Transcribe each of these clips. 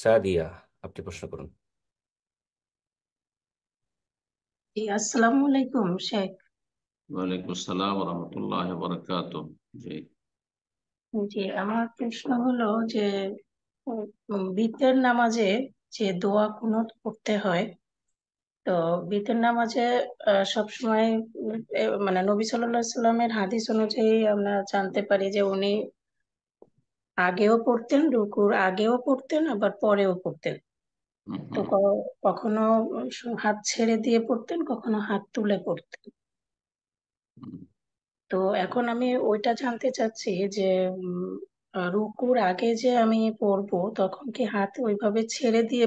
সাদিয়া, আপনি প্রশ্ন করুন। জি, আসসালামু আলাইকুম শেখ। ওয়ালাইকুম আসসালাম রহমতুল্লাহ বরকাত। জি। জি, আমার প্রশ্ন হলো যে বিতের নামাজে যে দোয়া কুনুত করতে হয়, তো বিতের নামাজে সবসময় মানে নবী সাল্লাল্লাহু আলাইহি সাল্লামের হাদিস অনুযায়ী আমরা জানতে পারি যে উনি আগেও পড়তেন, রুকুর আগেও পড়তেন, আবার পরেও পড়তেন। হুম, তো হুম, কখনো হাত ছেড়ে দিয়ে পড়তেন, কখনো হাত তুলে পড়তেন। হুম। তো এখন আমি ওইটা জানতে চাচ্ছি যে রুকুর আগে যে আমি পড়বো তখন কি হাত ওইভাবে ছেড়ে দিয়ে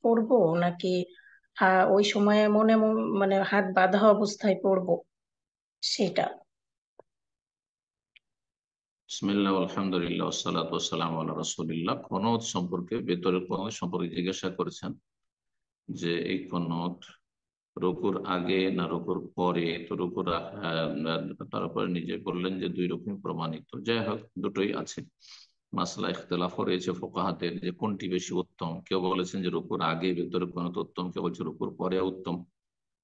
পড়বো, নাকি ওই সময়ে মানে হাত বাঁধা অবস্থায় পড়বো সেটা। বিসমিল্লাহ আলহামদুলিল্লাহ ওয়াসসালাতু ওয়াসসালামু আলা রাসূলিল্লাহ। কুনুত সম্পর্কে, বেতরের কুনুত সম্পর্কে জিজ্ঞাসা করেছেন যে এই কুনুত রুকুর আগে না রুকুর পরে। তো তারপরে নিজে বললেন যে দুই রকম প্রমাণিত। যাই হোক, দুটোই আছে। মাসলা ইখতিলাফও রয়েছে ফুকাহাদের যে কোনটি বেশি উত্তম। কেউ বলেছেন যে রুকুর আগে বেতরের কুনুত উত্তম, কেউ বলছে রুকুর পরে উত্তম।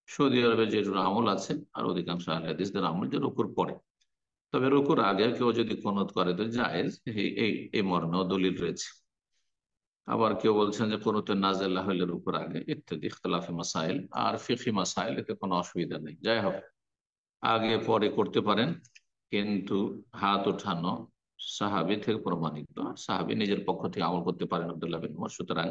সৌদি আরবে যে আমল আছে আর অধিকাংশ আহলে হাদিসদের আমল যে রুকুর পরে। তবে রুকুর আগে কেউ যদি কুনুত করে তো জায়েজ, এই মর্মেও দলিল রয়েছে। আবার কেউ বলছেন যে কুনুতুন নাযিলা হইলে রুকুর আগে, ইত্যাদি ইখতিলাফি মাসাইল আর ফিকহি মাসাইল, এতে কোনো অসুবিধা নেই। যাই হোক, আগে পরে করতে পারেন, কিন্তু হাত উঠানো সাহাবী থেকে প্রমাণিত। সাহাবী নিজের পক্ষ থেকে আমল করতে পারেন আব্দুল্লাহ বিন উমর। সুতরাং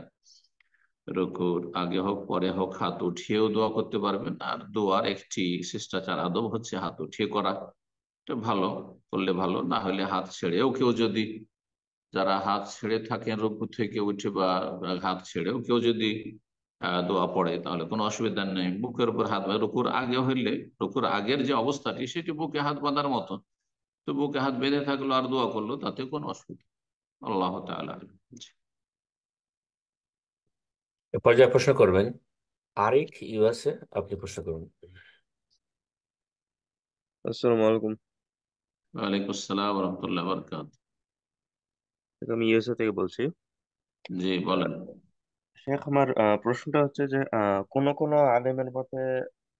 রুকুর আগে হোক পরে হোক হাত উঠিয়েও দোয়া করতে পারবেন। আর দোয়ার একটি শিষ্টাচার আদব হচ্ছে হাত উঠিয়ে করা। এটা ভালো, করলে ভালো। না হলে হাত ছেড়েও কেউ যদি, যারা হাত ছেড়ে থাকেন রুকু থেকে উঠে বা হাত ছেড়েও কেউ যদি দোয়া পড়ে, তাহলে কোনো অসুবিধা নেই। বুকের উপর হাত, রুকুর আগে হইলে রুকুর আগের যে অবস্থাটি সেটি বুকে হাত বাঁধার মতো। তো বুকে হাত বেঁধে থাকলো আর দোয়া করলো, তাতে কোনো অসুবিধা নেই। আল্লাহ তাআলা আলাম। জি। এ পর্যায়ে প্রশ্ন করবেন আরিক, ইউএসএ। আপনি প্রশ্ন করুন। আসসালামু আলাইকুম। ওয়ালাইকুম আসসালাম রহমতুল্লাহ বরকাত। আমি ইউএসএ থেকে বলছি। জি, আহ, বলেন। শেখ, আমার প্রশ্নটা হচ্ছে যে কোন কোন আলেমের মতে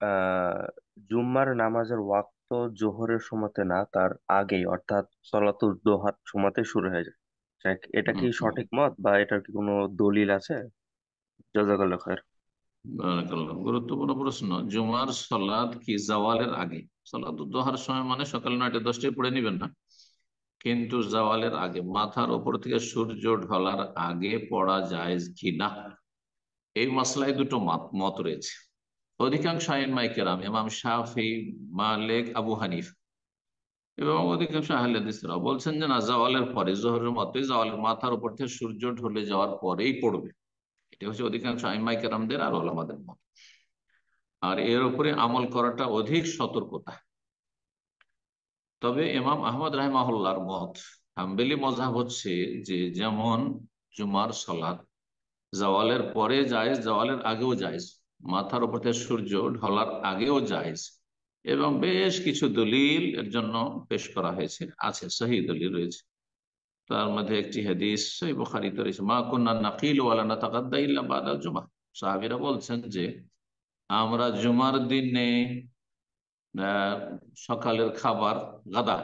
আহ, জুম্মার নামাজের ওয়াক্ত জোহরের সময়তে না, তার আগেই, অর্থাৎ সলাতুল দোহার সময়তে শুরু হয়ে যায়। শেখ, এটা হুম, কি হুম। সঠিক মত, বা এটার কি কোনো দলিল আছে? জাযাকাল্লাহ খায়ের। বারাকাল্লাহ। গুরুত্বপূর্ণ প্রশ্ন। জুমার সালাত কি জাওয়ালের আগে? সালাত দোহার সময় মানে সকাল 9টা 10টায় পড়ে নিবেন না, কিন্তু জাওয়ালের আগে, মাথার উপর থেকে সূর্য ঢলার আগে পড়া যায় কি না, এই মাসলায় দুটো মত রয়েছে। অধিকাংশ আইম্মায়ে কেরাম, ইমাম শাফি, মালিক, আবু হানিফ এবং অধিকাংশ আহলে হাদিসরা বলছেন যে না, জাওয়ালের পরে, জোহরের মতে জাওয়ালের মাথার উপর থেকে সূর্য ঢলে যাওয়ার পরেই পড়বে। এটা হচ্ছে অধিকাংশ আইম্মায়ে কেরামদের আর ওলামাদের মত। আর এর উপরে আমল করাটা অধিক সতর্কতা। তবে ইমাম আহমদ রাহিমাহুল্লাহর মত, হাম্বলি মযহাব হচ্ছে যে যেমন জুমার সালাত জাওয়ালের পরে জায়েজ, জাওয়ালের আগেও জায়েজ, মাথার উপর থেকে সূর্য ঢলার আগেও জায়েজ। এবং বেশ কিছু দলিল এর জন্য পেশ করা হয়েছে, আছে সহিহ দলিল রয়েছে। তার মধ্যে একটি হাদিস সহিহ বুখারীতে রয়েছে, মা কুন্না নাকিলু ওয়ালা নাতাগাদ্দা ইল্লা বাদাল জুমা। সাহাবীরা বলছেন যে আমরা জুমার দিনে আহ, সকালের খাবার গাদা,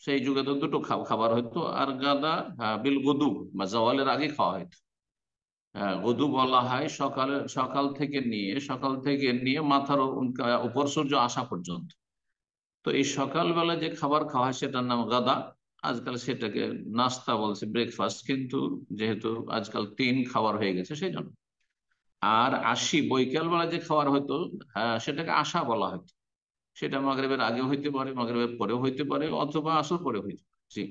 সেই যুগে তো দুটো খাবার হইতো, আর গাদা বিল গুদু বা জওয়ালের আগে খাওয়া হইতো। হ্যাঁ, গদু বলা হয় সকাল থেকে নিয়ে মাথার উপর সূর্য আসা পর্যন্ত। তো এই সকালবেলা যে খাবার খাওয়া হয় সেটার নাম গাদা। আজকাল সেটাকে নাস্তা বলছে, ব্রেকফাস্ট, কিন্তু যেহেতু আজকাল তিন খাবার হয়ে গেছে সেই জন্য। আর বৈকাল বেলা যে খাবার হতো, হ্যাঁ, সেটাকে আশা বলা হতো। সেটা মাগরিবের আগে হইতে পারে, মাগরিবের পরেও হইতে পারে, অথবা আসর পরে হইতে পারে। জি।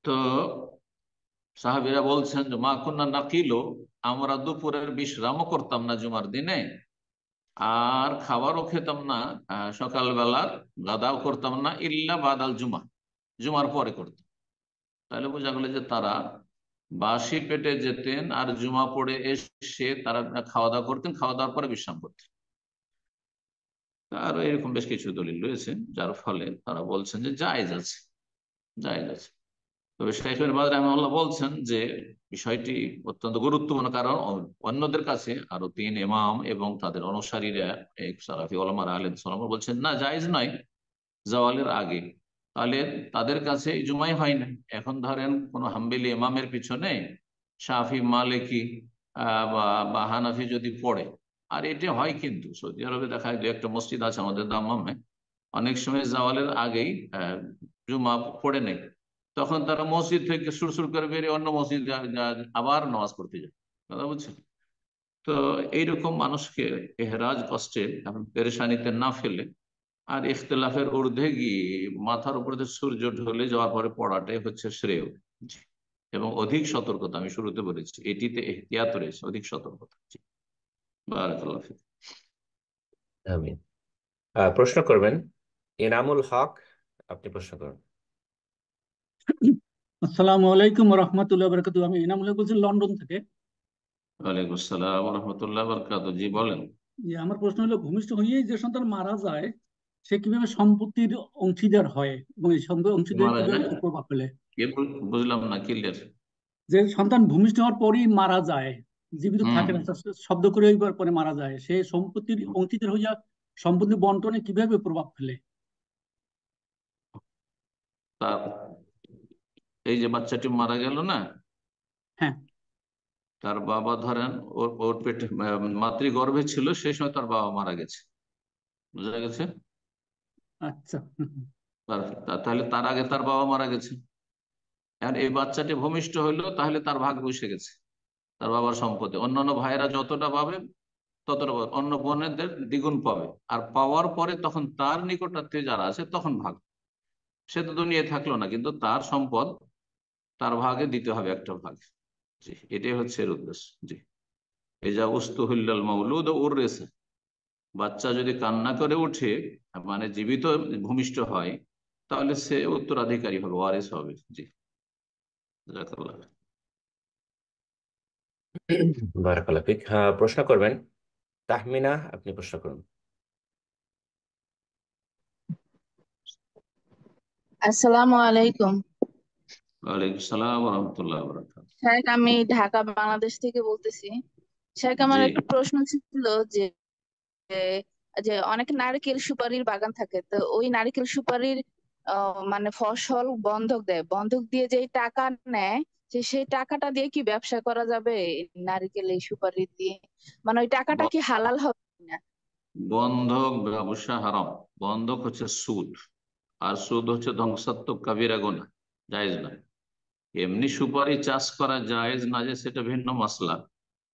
তো সাহাবীরা বলছেন যে মা কুন্না নাকিলো, আমরা দুপুরের বিশ্রামও করতাম না জুমার দিনে, আর খাবারও খেতাম না, সকালবেলার গাদাও করতাম না, ইল্লা বাদাল জুমা, জুমার পরে করতাম। তাহলে বোঝা গেল যে তারা বাসি পেটে যেতেন আর জুমা পড়ে এসে তারা খাওয়া দাওয়া করতেন, খাওয়া দাওয়ার পরে বিশ্রাম করতেন। আরো এরকম বেশ কিছু দলিল রয়েছে, যার ফলে তারা বলছেন যে জায়েজ আছে, জায়েজ আছে। তবে শাইখ ইবনে বাজ রাহিমাহুল্লাহ বলছেন যে বিষয়টি অত্যন্ত গুরুত্বপূর্ণ, কারণ অন্যদের কাছে আরো তিন ইমাম এবং তাদের অনুসারীরা এক সালাফি ওলামারা আলেম সালামা বলছেন না, জায়েজ নয় জাওয়ালের আগে। তাহলে তাদের কাছে এই জুমাই হয় না। এখন ধরেন কোন হাম্বলি ইমামের পিছনে শাফি মালিকি বা হানাফি যদি পড়ে, আর এটা হয় কিন্তু সৌদি আরবে দেখা যায়, দু একটা মসজিদ আছে আমাদের দাম্মামে, অনেক সময় জাওয়ালের আগেই জুমা পড়ে নেই, তখন তারা মসজিদ থেকে সুরসুর করে বেরিয়ে অন্য মসজিদ আবার নামাজ পড়তে যায়। কথা বুঝছেন? তো এইরকম মানুষকে এহরাজ কষ্টে এবং পেরেশানিতে না ফেলে আর ইখতিলাফের ঊর্ধ্বে গিয়ে মাথার উপরে দিয়ে সূর্য ঢলে যাওয়ার পরে পড়াটাই হচ্ছে শ্রেয়। জি। এবং অধিক সতর্কতা, আমি শুরুতে বলেছি এটিতে এহতিয়াত রয়েছে, অধিক সতর্কতা। জি। বারাকাল্লাহ ফিক। আমি প্রশ্ন করবেন এনামুল হক, আপনি প্রশ্ন করুন। আসসালামু আলাইকুম রহমতুল্লাহ বরকাতু। আমি এনামুল্লাহ বলছি লন্ডন থেকে। ওয়ালাইকুম আসসালাম রহমতুল্লাহ বারকাতুহু। জি বলেন। যে আমার প্রশ্ন হলো, ভূমিষ্ঠ হয়ে যে সন্তান মারা যায় সে কিভাবে সম্পত্তির অংশীদার হয় এবং এই অংশীদার মারা কিভাবে যায়? প্রভাব ফেলে? কে বুঝলাম না, ক্লিয়ার। যে সন্তান ভূমিষ্ঠ হওয়ার পরই মারা যায়, জীবিত হুম। থাকে না, তার শব্দ করে ওইবার পরে মারা যায়, সে সম্পত্তির অংশীদার হইয়া সম্পত্তি বন্টনে কিভাবে প্রভাব ফেলে? তা এই যে বাচ্চাটি মারা গেল না, হ্যাঁ। তার বাবা ধরেন ওর ওর পেটে মাতৃগর্ভে ছিল, সেই সময় তার বাবা মারা গেছে, বুঝা গেছে? আচ্ছা। তাহলে তার আগে তার বাবা মারা গেছে। এখন এই বাচ্চাটি ভূমিষ্ঠ হইলো, তাহলে তার ভাগ বসে গেছে তার বাবার সম্পত্তি। অন্যান্য ভাইয়েরা যতটা পাবে ততটা পাবে, অন্য বোনেদের দ্বিগুণ পাবে। আর পাওয়ার পরে তখন তার নিকটাত্মীয় যারা আছে তখন ভাগ। সে তো দুনিয়ায় থাকলো না, কিন্তু তার সম্পদ তার ভাগে দিতে হবে একটা ভাগ। জি, এটাই হচ্ছে এর উদ্দেশ্য। জি। এজা উস্তুহিল্লাল মাউলুদ ওর রেসে, বাচ্চা যদি কান্না করে উঠে, মানে জীবিত ভূমিষ্ঠ হয়, তাহলে সে উত্তরাধিকারী হবে, ওয়ারিস হবে। জি। জাযাকাল্লাহ। বারাকাল্লাহ ফিক। প্রশ্ন করবেন তাহমিনা, আপনি প্রশ্ন করুন। আসসালামু আলাইকুম। ওয়ালাইকুম সালাম রহমতুল্লাহ বরকাত। শাহেখ, আমি ঢাকা বাংলাদেশ থেকে বলতেছি। শাহেখ, আমার জি। একটা প্রশ্ন ছিল যে যে অনেক নারকেল সুপারির বাগান থাকে, তো ওই নারকেল সুপারির মানে ফসল বন্ধক দেয়, বন্ধক দিয়ে যে টাকা নেয়, সেই টাকাটা দিয়ে কি ব্যবসা করা যাবে এই নারকেল এই সুপারি দিয়ে? মানে ওই টাকাটা কি হালাল হবে না? বন্ধক ব্যবসা হারাম। বন্ধক হচ্ছে সুদ, আর সুদ হচ্ছে ধ্বংসাত্মক কাবিরা গুনাহ, জায়েজ না। এমনি সুপারি চাষ করা জায়েজ না যে সেটা ভিন্ন মাসলা।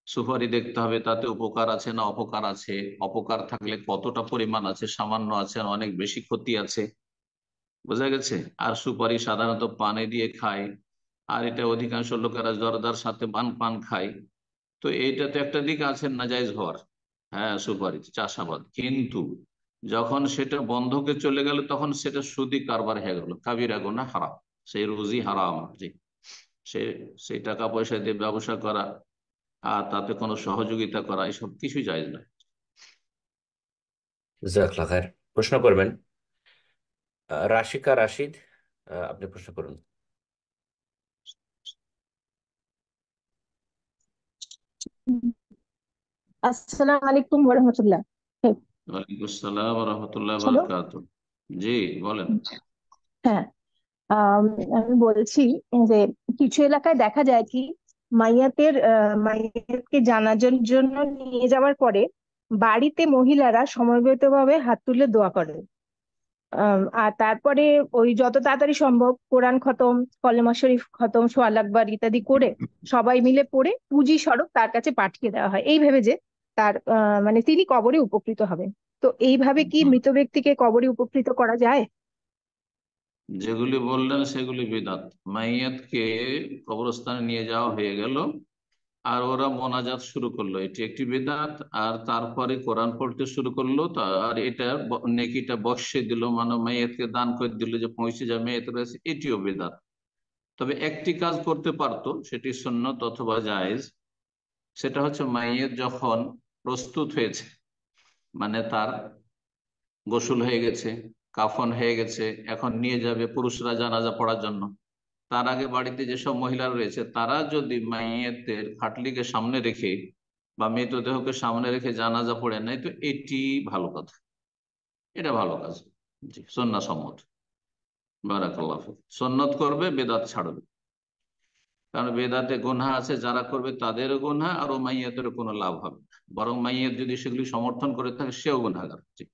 সুপারি দেখতে হবে তাতে উপকার আছে না অপকার আছে, অপকার থাকলে কতটা পরিমাণ আছে, সামান্য আছে না অনেক বেশি ক্ষতি আছে, বোঝা গেছে? আর সুপারি সাধারণত পানে দিয়ে খায়, আর এটা অধিকাংশ লোকেরা জর্দার সাথে পান পান খায়। তো এইটা তো একটা দিক আছে নাজায়েজ হওয়ার। হ্যাঁ, সুপারি চাষাবাদ, কিন্তু যখন সেটা বন্ধকে চলে গেল তখন সেটা সুদি কারবার হয়ে গেল, কাবিরা গুনাহ, হারাম। সেই রুজি হারাম। জি। সে সেই টাকা পয়সা দিয়ে ব্যবসা করা আর তাতে কোনো সহযোগিতা করা, এসব কিছু জায়েজ নয়। জাযাকাল্লাহ খায়ের। প্রশ্ন করবেন রাশিকা রাশিদ, আপনি প্রশ্ন করুন। আসসালামু আলাইকুম ওরহমতুল্লাহ। ওয়ালাইকুম আসসালাম রহমতুল্লাহ হ্যালো। বারাকাত। জি বলেন। হ্যাঁ, আম, আমি বলছি যে কিছু এলাকায় দেখা যায় কি মাইয়াতকে জানাজার জন্য নিয়ে যাওয়ার পরে বাড়িতে মহিলারা সমবেতভাবে হাত তুলে দোয়া করে। আর তারপরে ওই যত তাড়াতাড়ি সম্ভব কোরআন খতম, কলেমা শরীফ খতম, সোয়া আকবার ইত্যাদি করে সবাই মিলে পড়ে পুঁজি স্বরূপ তার কাছে পাঠিয়ে দেওয়া হয়, এই ভেবে যে তার মানে তিনি কবরে উপকৃত হবেন। তো এইভাবে কি মৃত ব্যক্তিকে কবরে উপকৃত করা যায়? যেগুলি বললেন সেগুলি বিদআত। মাইয়াতকে কবরস্থানে নিয়ে যাওয়া হয়ে গেল, আর ওরা মোনাজাত শুরু করলো, এটি একটি বিদআত। আর তারপরে কোরআন পড়তে শুরু করলো, আর এটা নেকিটা বর্ষে দিল, মানে মাইয়াতকে দান করে দিল যে পৌঁছে যাবে মেয়েতের কাছে, এটিও বিদআত। তবে একটি কাজ করতে পারতো, সেটি সুন্নত অথবা জায়েজ। সেটা হচ্ছে মাইয়াত যখন প্রস্তুত হয়েছে, মানে তার গোসল হয়ে গেছে, কাফন হয়ে গেছে, এখন নিয়ে যাবে পুরুষরা জানাজা পড়ার জন্য, তার আগে বাড়িতে যেসব মহিলা রয়েছে তারা যদি মাইয়েতের খাটলিকে সামনে রেখে বা মৃতদেহকে সামনে রেখে জানাজা পড়ে নেয় তো এটি ভালো কথা, এটা ভালো কাজ। জি, সুন্নাহ সম্মত। বারাকাল্লাহ ফিক। সুন্নত করবে, বেদাত ছাড়বে। কারণ বেদাতে গুনাহ আছে, যারা করবে তাদেরও গুনাহ, আর ও মাইয়াতেরও কোনো লাভ হবে না। বরং মাইয়াত যদি সেগুলি সমর্থন করে থাকে সেও গুনাহগার। জি।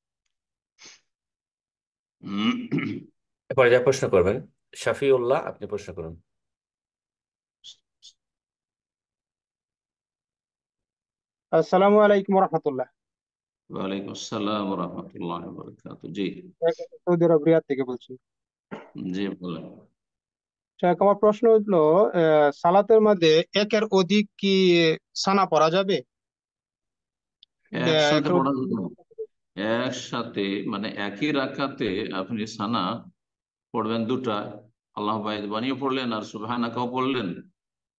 এরপরে যা প্রশ্ন করবেন শাফিউল্লাহ, আপনি প্রশ্ন করুন। আসসালামু আলাইকুম রহমতুল্লাহ। ওয়ালাইকুম আসসালাম রহমতুল্লাহ বরকাত। জি। সৌদি আরব রিয়াদ থেকে বলছি। জি বলেন। আমার প্রশ্ন হলো, সালাতের মধ্যে একের অধিক কি সানা পড়া যাবে? একসাথে কেউ পড়া যাবে না। একসাথে মানে একই রাকাতে আপনি সানা পড়বেন দুটা, আল্লাহ বাইদ বানিয়ে পড়লেন আর সুবহানাকাও পড়লেন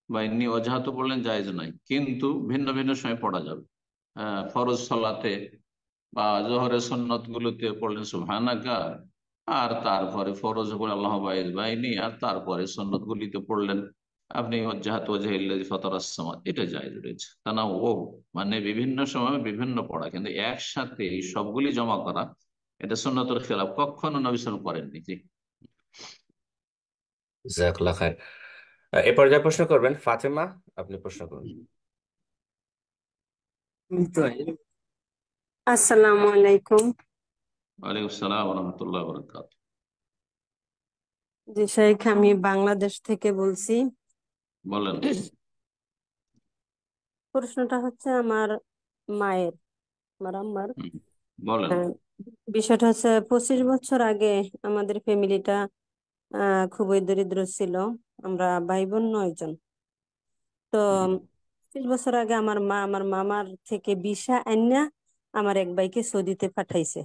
বা ইন্নী ওয়াজহাতু পড়লেন, জায়েজ নাই। কিন্তু ভিন্ন ভিন্ন সময় পড়া যাবে। ফরজ সালাতে বা জোহরের সুন্নত গুলোতে পড়লেন সুবহানাকা, আর তারপরে ফরজ পড়ে আল্লাহ বাইদ বাইনি, আর তারপরে সুন্নত গুলিতে পড়লেন আপনি ওয়াজহাতু ওয়াজহিল্লাযী ফাতারাস সামাওয়াত। এটা জায়েজ রয়েছে। তা না ও মানে বিভিন্ন সময় বিভিন্ন পড়া, কিন্তু একসাথে এই সবগুলি জমা করা এটা সুন্নতের খেলাফ, কখনো নবী সাল্লাল্লাহু আলাইহি ওয়াসাল্লাম করেননি। জি। জাযাকাল্লাহ খায়ের। এরপরে যা প্রশ্ন করবেন ফাতেমা, আপনি প্রশ্ন করুন। আসসালামু আলাইকুম। ওয়ালাইকুম আসসালাম রহমতুল্লাহ বরকাত। জি শেখ, আমি বাংলাদেশ থেকে বলছি। বলেন। প্রশ্নটা হচ্ছে আমার মায়ের, আমার আম্মার। হুম, বলেন। আহ, বিষয়টা হচ্ছে 25 বছর আগে আমাদের ফ্যামিলিটা খুবই দরিদ্র ছিল। আমরা ভাই বোন 9 জন। তো হুম, 25 বছর আগে আমার মা আমার মামার থেকে ভিসা আইনা আমার এক ভাইকে সৌদিতে পাঠাইছে।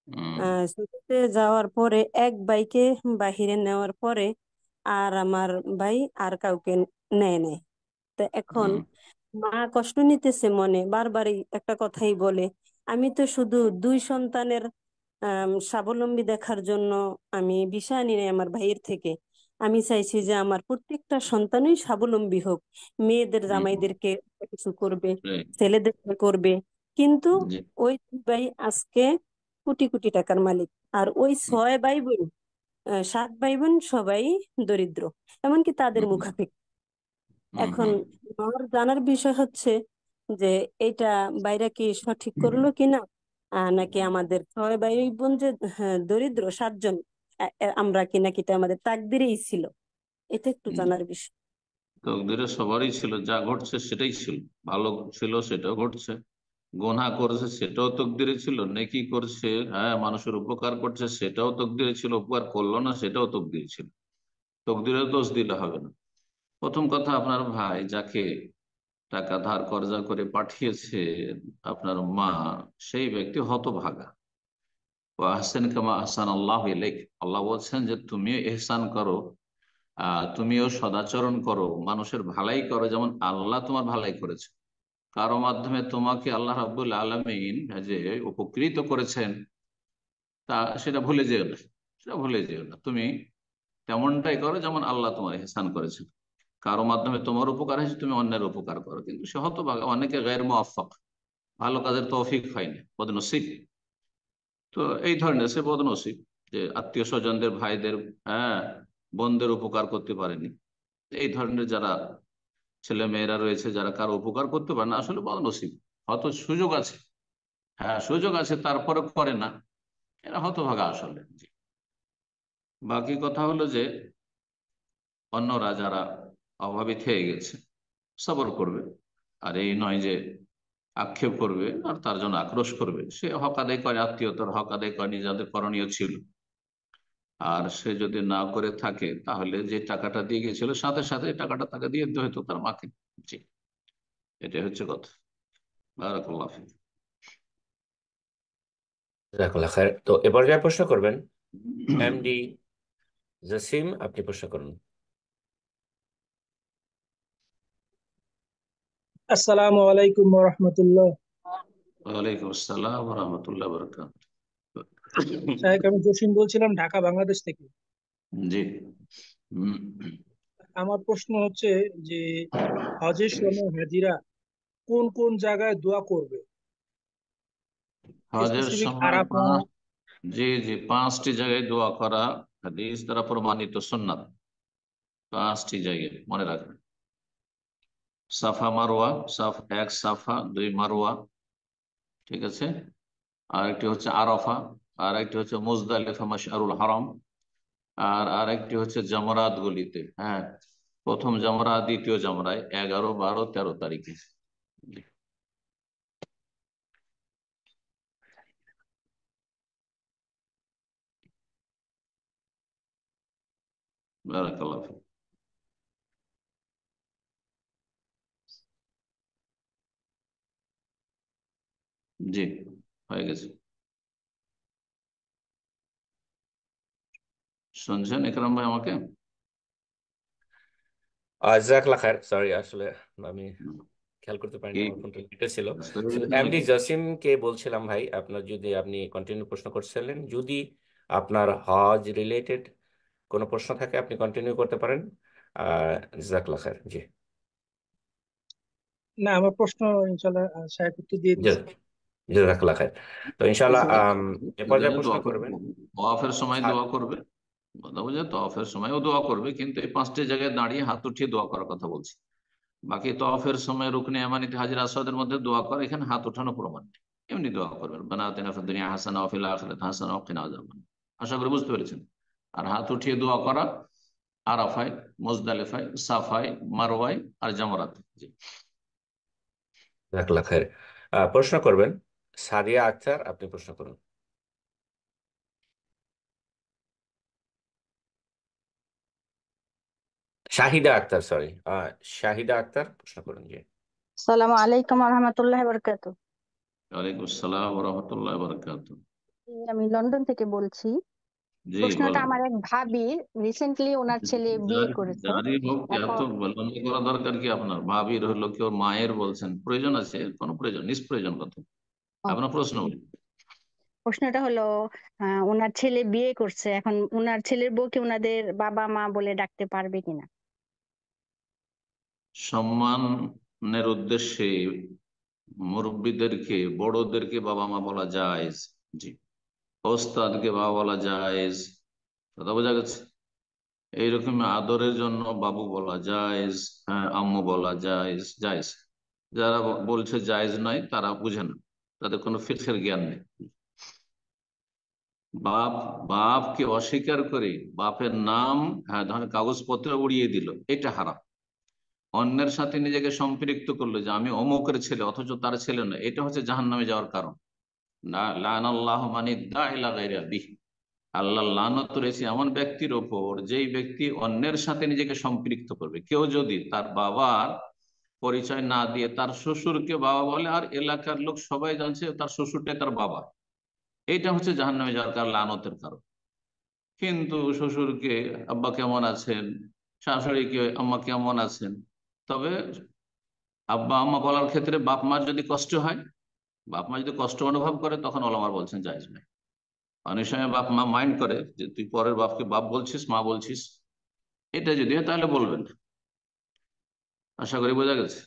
হুম, সৌদিতে যাওয়ার পরে এক ভাইকে বাহিরে নেওয়ার পরে আর আমার ভাই আর কাউকে নেয় নাই। তো এখন হুম, মা কষ্ট নিতেছে মনে, বারবারই একটা কথাই বলে, আমি তো শুধু 2 সন্তানের স্বাবলম্বী দেখার জন্য আমি ভিসা আনি নাই আমার ভাইয়ের থেকে। আমি চাইছি যে আমার প্রত্যেকটা সন্তানই স্বাবলম্বী হোক, মেয়েদের হুম, জামাইদেরকে কিছু করবে, ঠিক। ছেলেদেরকে করবে। কিন্তু জি। ওই 2 ভাই আজকে কোটি কোটি টাকার মালিক, আর ওই হুম, 6 ভাই বোন, 7 ভাই বোন সবাই দরিদ্র, এমনকি তাদের হুম, মুখাপেক্ষি। হুম, এখন হুম, আমার জানার বিষয় হচ্ছে যে এটা বাইরা কি সঠিক করলো কিনা, নাকি আমাদের 6 ভাই বোন যে দরিদ্র 7 জন, আমরা কি নাকি এটা আমাদের তাকদিরেই ছিল, এটা একটু হুম। জানার বিষয়। তকদিরে সবারই ছিল, যা ঘটছে সেটাই ছিল। ভালো ছিল সেটাও ঘটছে, গোনা করেছে সেটাও তকদিরে ছিল, নেকি করছে, হ্যাঁ মানুষের উপকার করছে সেটাও তকদিরে ছিল, উপকার করলো না সেটাও তকদিরে ছিল। তকদিরেও দোষ দিলে হবে না। প্রথম কথা, আপনার ভাই যাকে টাকা ধার কর্জা করে পাঠিয়েছে আপনার মা, সেই ব্যক্তি হতভাগা। ও আহসেন কামা আহসান আল্লাহ ইলাইক, আল্লাহ বলছেন যে তুমিও ইহসান করো, তুমিও সদাচরণ করো, মানুষের ভালাই করো যেমন আল্লাহ তোমার ভালাই করেছে। কারো মাধ্যমে তোমাকে আল্লাহ রাব্বুল আলামিন যে উপকৃত করেছেন, তা সেটা ভুলে যেও না। সেটা ভুলে যেও না, তুমি তেমনটাই করো যেমন আল্লাহ তোমার ইহসান করেছেন। কারো মাধ্যমে তোমার উপকার হয়েছে, তুমি অন্যের উপকার করো। কিন্তু সে হতভাগা, অনেকে গায়ের মুওয়াফফাক, ভালো কাজের তৌফিক হয়নি, বদনসিব। তো এই ধরনের সে বদনসিব, যে আত্মীয় স্বজনদের, ভাইদের, হ্যাঁ বোনদের উপকার করতে পারেনি। এই ধরনের যারা ছেলে মেয়েরা রয়েছে যারা কারো উপকার করতে পারে না, আসলে বদনসিব। হয়তো সুযোগ আছে, হ্যাঁ সুযোগ আছে, তারপরে করে না, এরা হতভাগা আসলে। জি। বাকি কথা হলো যে অন্যরা যারা অভাবী থেকে গেছে সবর করবে। আর এই নয় যে আক্ষেপ করবে আর তার জন্য আক্রোশ করবে। সে হক আদায় করে, আত্মীয়তার হক আদায় করে, যাদের করণীয় ছিল। আর সে যদি না করে থাকে তাহলে যে টাকাটা দিয়ে গেছিল সাথে সাথে টাকাটা তাকে দিয়ে দিতে হতো তার মাকে। জি, এটাই হচ্ছে কথা। বারাকাল্লাহ ফিক। জাযাকাল্লাহ খায়ের। তো এবার যা প্রশ্ন করবেন এমডি জসিম, আপনি প্রশ্ন করুন। আসসালামু আলাইকুম রহমতুল্লাহ। ওয়ালাইকুম আসসালাম রহমতুল্লাহ বরকাত। সাহেব, আমি জসিম বলছিলাম, ঢাকা বাংলাদেশ থেকে। জি। হুম। আমার প্রশ্ন হচ্ছে যে হজের সময় হাজিরা কোন কোন জায়গায় দোয়া করবে? হজের স্পেসিফিক সময় আরাফা। জি জি, 5টি জায়গায় দোয়া করা হাদিস দ্বারা প্রমাণিত সুন্নাত। 5টি জায়গায় মনে রাখবেন। সাফা মারওয়া, এক সাফা, 2 মারওয়া, ঠিক আছে। আর একটি হচ্ছে আরাফা, আর একটি হচ্ছে মুজদালিফা মাশআরুল হারাম, আর আরেকটি হচ্ছে জামরাত গুলিতে। হ্যাঁ, প্রথম জামরা, দ্বিতীয় জামরায় 11, 12, 13 তারিখে। বারাকাল্লাহ ফিক। জি, হয়ে গেছে। শুনছেন ইকরাম ভাই আমাকে? জাজাকাল্লাহ খায়ের। সরি, আসলে আমি খেয়াল করতে পারিনি, কি আমার ফোনটা লিটে ছিল। ব্যস্ত শুধু হয়েছেন এমডি নাকি? জসিমকে বলছিলাম ভাই, আপনার যদি আপনি কন্টিনিউ প্রশ্ন করছিলেন, যদি আপনার হজ রিলেটেড কোনো প্রশ্ন থাকে আপনি কন্টিনিউ করতে পারেন। জাজাকাল্লাহ খায়ের। জি, না, আমার প্রশ্ন ইনশাল্লাহ সাহেব উত্তর দিয়ে দিয়েছে। জাজাকাল্লাহ খায়ের। তো ইনশাল্লাহ এ পর্যায়ে প্রশ্ন দোয়া করবে, করবেন। ওয়াফের সময় সা- দোয়া করবে, কথা বুঝে? তওয়াফের সময়ও দোয়া করবে, কিন্তু এই 5টি জায়গায় দাঁড়িয়ে হাত উঠিয়ে দোয়া করার কথা বলছি। বাকি তওয়াফের সময় রুকনে ইয়ামানিতে হাজির আসওয়াদের মধ্যে দোয়া করা, এখানে হাত ওঠানো প্রমাণ নেই। এমনি দোয়া করবেন, রব্বানা আতিনা ফিদ দুনিয়া হাসানাহ ওয়া ফিল আখিরাতি হাসানাহ ওয়া কিনা আযাবান। আশা করি বুঝতে পেরেছেন। আর হাত উঠিয়ে দোয়া করা আরাফায়, মুজদালিফায়, সাফায়, মারওয়ায় আর জামরাতে। জি। জাজাকাল্লাহ খায়ের। প্রশ্ন করবেন সাদিয়া আক্তার, আপনি প্রশ্ন করুন। শাহিদা আক্তার, সরি, শাহিদা আক্তার, প্রশ্ন করুন। জি, আসসালামু আলাইকুম রহমতুল্লাহ বরকাত। ওয়ালাইকুম আসসালাম ওয়া রাহমাতুল্লাহি ওয়া বারাকাতুহু। আমি লন্ডন থেকে বলছি। জি প্রশ্নটা বলেন। আমার এক ভাবি, রিসেন্টলি ওনার ছেলে বিয়ে যার করেছে। যারই হোক, এত এখন লম্বা করা দরকার কি আপনার? ভাবির হলো, কেউ মায়ের বলছেন, প্রয়োজন আছে? কোনো প্রয়োজন, নিষ্প্রয়োজন কথা। ও, আপনার প্রশ্ন বলুন। প্রশ্নটা হলো ওনার ছেলে বিয়ে করছে, এখন ওনার ছেলের বউকে ওনাদের বাবা মা বলে ডাকতে পারবে কিনা? সম্মানের উদ্দেশ্যে মুরব্বীদেরকে, বড়দেরকে বাবা মা বলা জায়েজ। জি। ওস্তাদকে বাবা বলা জায়েজ, কথা বোঝা গেছে? এইরকম আদরের জন্য বাবু বলা জায়েজ, হ্যাঁ, আম্মু বলা জায়েজ, জায়েজ। যারা বলছে জায়েজ নয় তারা বুঝে না, তাদের কোনো ফিকহের জ্ঞান নেই। বাপ, বাপকে অস্বীকার করে বাপের নাম, হ্যাঁ, ধরেন কাগজপত্র উড়িয়ে দিল, এটা হারাম। অন্যের সাথে নিজেকে সম্পৃক্ত করলো যে আমি অমুকের ছেলে, অথচ তার ছেলে না, এটা হচ্ছে জাহান্নামে যাওয়ার কারণ। না, লানাল্লাহু মান ইদ্দাআ ইলা গায়রি বিহি। আল্লাহ লানত রয়েছে এমন ব্যক্তির ওপর যেই ব্যক্তি অন্যের সাথে নিজেকে সম্পৃক্ত করবে। কেউ যদি তার বাবার পরিচয় না দিয়ে তার শ্বশুরকে বাবা বলে, আর এলাকার লোক সবাই জানছে তার শ্বশুরটাই তার বাবা, এইটা হচ্ছে জাহান্নামে যাওয়ার কারণ, লানতের কারণ। কিন্তু শ্বশুরকে আব্বা কেমন আছেন, শাশুড়িকে আম্মা কেমন আছেন, তবে আব্বা আম্মা বলার ক্ষেত্রে বাপ মার যদি কষ্ট হয়, বাপ মা যদি কষ্ট অনুভব করে, তখন ওলামা বলছেন জায়েজ নয়। অনেক সময় বাপ মা মাইন্ড করে যে তুই পরের বাপকে বাপ বলছিস, মা বলছিস, এটা যদি হয় তাহলে বলবেন। আশা করি বোঝা গেছে।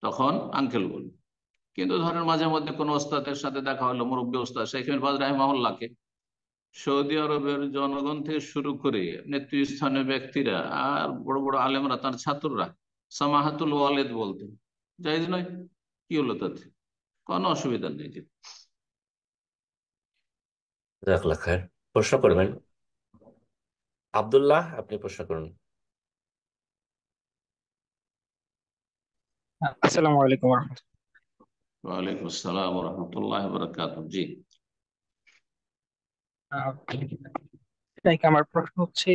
তখন আঙ্কেল বলবেন। কিন্তু ধরেন মাঝে মধ্যে কোনো ওস্তাদের সাথে দেখা হলো, মুরব্বী ওস্তাদ শেখ বাজ রাহিমাহুল্লাহকে, সৌদি আরবের জনগণ থেকে শুরু করে নেতৃস্থানীয় ব্যক্তিরা আর বড় বড় আলেমরা, তার ছাত্ররা সামাহাতুল ওয়ালেদ বলতেন। জায়েজ নয়? কি হলো তাতে? কোনো অসুবিধা নেই। জাজাকাল্লাহ খায়ের। প্রশ্ন করবেন আব্দুল্লাহ, আপনি প্রশ্ন করুন। আসসালামু আলাইকুম রহমতুল্লাহ। ওয়ালাইকুম আসসালাম রহমতুল্লাহ বরকাত। জি। লাইক আমার প্রশ্ন হচ্ছে,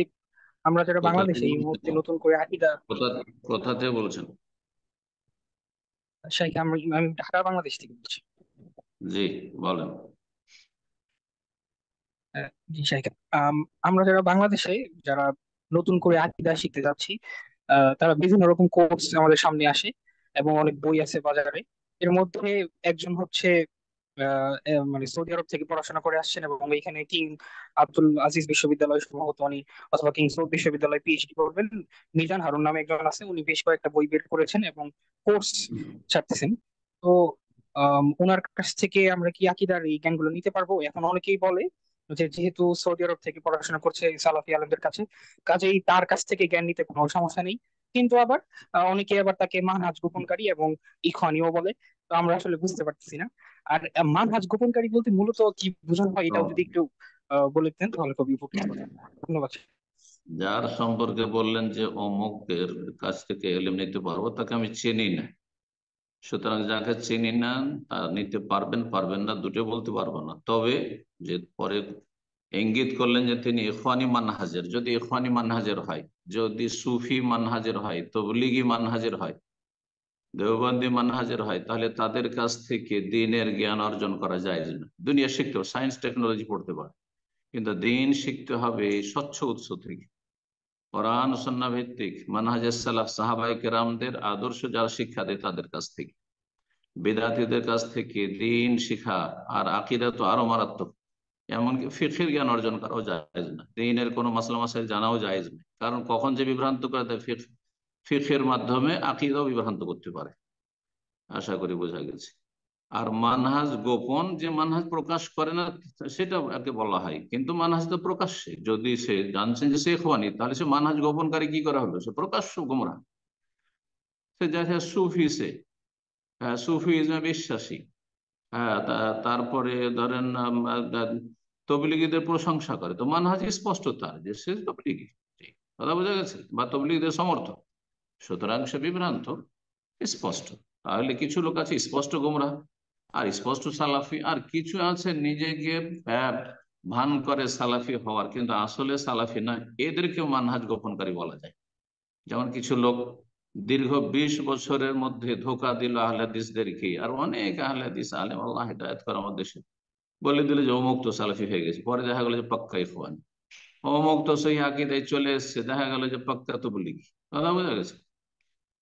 আমরা যারা কোথা বাংলাদেশে থেকে এই মুহূর্তে বলছেন? নতুন করে আকিদা, কোথা কোথা থেকে বলছেন? শাইখ আমি আমি ঢাকা বাংলাদেশ থেকে বলছি। জি, বলেন। জি শাইখ, আম, আমরা যারা বাংলাদেশে, যারা নতুন করে আকিদা শিখতে যাচ্ছি, তারা বিভিন্ন রকম কোর্স আমাদের সামনে আসে এবং অনেক বই আছে বাজারে। এর মধ্যে একজন হচ্ছে মানে সৌদি আরব থেকে পড়াশোনা করে আসছেন এবং এখানে কিং আব্দুল আজিজ বিশ্ববিদ্যালয় সম্ভবত উনি, অথবা কিং সৌদ বিশ্ববিদ্যালয় পিএইচডি করবেন। মিজান হারুন নামে একজন আছে, উনি বেশ কয়েকটা বই বের করেছেন এবং কোর্স ছাড়তেছেন। তো ওনার কাছ থেকে আমরা কি আকীদার এই জ্ঞানগুলো নিতে পারবো? এখন অনেকেই বলে যে যেহেতু সৌদি আরব থেকে পড়াশোনা করছে সালাফি আলেমদের কাছে, কাজেই তার কাছ থেকে জ্ঞান নিতে কোনো সমস্যা নেই। কিন্তু আবার অনেকে আবার তাকে মানহাজ গোপনকারী এবং ইখওয়ানিও বলে। তো আমরা আসলে বুঝতে পারতেছি না। আর মানহাজ গোপনকারী বলতে মূলত কি বোঝানো হয়, এটাও যদি একটু বলে দিতেন তাহলে খুবই উপকৃত হতাম। ধন্যবাদ। যার সম্পর্কে বললেন যে অমুকের কাছ থেকে এলেম নিতে পারবো, তাকে আমি চিনি না। সুতরাং যাকে চিনি না তা নিতে পারবেন পারবেন না দুটো বলতে পারবো না। তবে যে পরে ইঙ্গিত করলেন যে তিনি ইখওয়ানি মানহাজের, যদি ইখওয়ানি মানহাজের হয়, যদি সুফি মানহাজের হয়, তবলিগি মানহাজের হয়, দেওবন্দি মানহাজের হয়, তাহলে তাদের কাছ থেকে দিনের জ্ঞান অর্জন করা যায় না। দুনিয়া শিখতে হবে, সায়েন্স টেকনোলজি পড়তে পারে, কিন্তু দিন শিখতে হবে স্বচ্ছ উৎস থেকে, কোরআন সুন্নাহ ভিত্তিক মানহাজে সালাফ সাহাবায়ে কেরামদের আদর্শ যারা শিক্ষা দেয় তাদের কাছ থেকে। বেদাতীদের কাছ থেকে দিন শিখা আর আকীদা তো আরো মারাত্মক, এমনকি ফিকহের জ্ঞান অর্জন করাও জায়েজ না, দিনের কোনো মাসলা মাসাইল জানাও জায়েজ না। কারণ কখন যে বিভ্রান্ত করে দেয়, ফিকহের মাধ্যমে আকীদাও বিভ্রান্ত করতে পারে। আশা করি বোঝা গেছে। আর মানহাজ গোপন, যে মানহাজ প্রকাশ করে না সেটা একে বলা হয়, কিন্তু মানহাজ তো প্রকাশ্যে, যদি সে জানছেন যে সে ইখওয়ানি, তাহলে সে মানহাজ গোপনকারী কি করা হলো? সে প্রকাশ্য গোমরাহ। সে যাচ্ছে সুফি, সে সুফিজমে বিশ্বাসী, হ্যাঁ, তারপরে ধরেন তবলিগীদের প্রশংসা করে, তো মানহাজ স্পষ্ট তার যে সে তবলিগী, কথা বোঝা গেছে, বা তবলিগীদের সমর্থক। সুতরাং সে বিভ্রান্ত স্পষ্ট। তাহলে কিছু লোক আছে স্পষ্ট গোমরাহ আর স্পষ্ট সালাফি, আর কিছু আছে নিজেকে ভান করে সালাফি হওয়ার, কিন্তু আসলে সালাফি না, এদেরকে মানহাজ গোপনকারী বলা যায়। যেমন কিছু লোক দীর্ঘ 20 বছরের মধ্যে ধোকা দিল আহলে হাদিসদেরকে, আর অনেক আহলে হাদিস আলেম আল্লাহ হিদায়াত করে আমাদের দেশে, বলে দিল যে অমুক তো সালাফি হয়ে গেছে, পরে দেখা গেল যে পাক্কা ইখওয়ানি। অমুক তো সহি আকীদায় চলে এসছে, দেখা গেল যে পাক্কা তবলিগী, কথা বোঝা গেছে,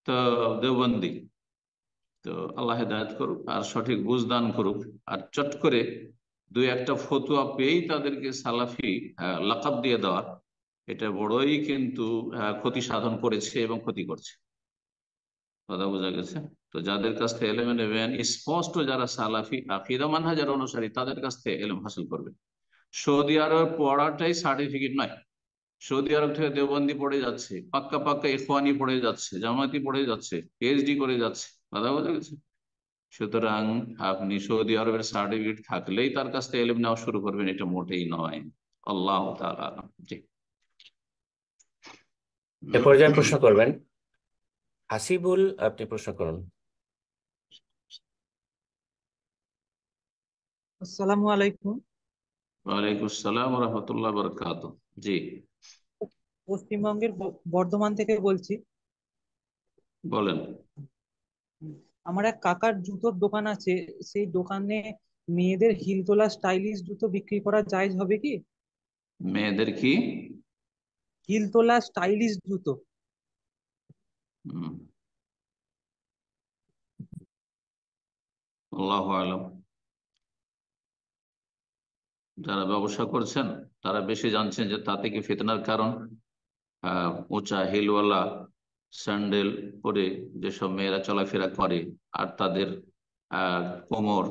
তো দেওবন্দি। তো আল্লাহ হেদায়েত করুক আর সঠিক বুঝদান করুক। আর চট করে দুই একটা ফতুয়া পেয়েই তাদেরকে সালাফি লাকাব দিয়ে দেওয়া, এটা বড়ই কিন্তু ক্ষতি সাধন করেছে এবং ক্ষতি করছে, কথা বোঝা গেছে। তো যাদের কাছ থেকে এলেম নেবেন, স্পষ্ট যারা সালাফি আকীদা মানহাজের অনুসারী, তাদের কাছ থেকে এলেম হাসিল করবেন। সৌদি আরবে পড়াটাই সার্টিফিকেট নয়। সৌদি আরব থেকে দেওবন্দি পড়ে যাচ্ছে, পাক্কা পাক্কা ইখওয়ানি পড়ে যাচ্ছে, জামাতি পড়ে যাচ্ছে, পিএইচডি করে যাচ্ছে, কথা বোঝা গেছে। সুতরাং আপনি সৌদি আরবের সার্টিফিকেট থাকলেই তার কাছ থেকে এলেম নেওয়া শুরু করবেন, এটা মোটেই নয়। আল্লাহ তাআলা আ'লাম। জি, এ পর্যায়ে প্রশ্ন করবেন হাসিবুল, আপনি প্রশ্ন করুন। আসসালামু আলাইকুম। ওয়ালাইকুম আসসালাম ওয়া রাহমাতুল্লাহি ওয়া বারাকাতুহু। জি, পশ্চিমবঙ্গের বর্ধমান থেকে বলছি। বলেন। আমার এক কাকার জুতোর দোকান আছে, সেই দোকানে মেয়েদের হিল তোলা স্টাইলিশ জুতো বিক্রি করা জায়েজ হবে কি? মেয়েদের কি? হিল তোলা স্টাইলিশ জুতো। আল্লাহু আ'লাম। যারা ব্যবসা করছেন তারা বেশি জানছেন যে তাতে কি ফিতনার কারণ। উঁচা হিলওয়ালা স্যান্ডেল পরে যেসব মেয়েরা চলাফেরা করে, আর তাদের কোমর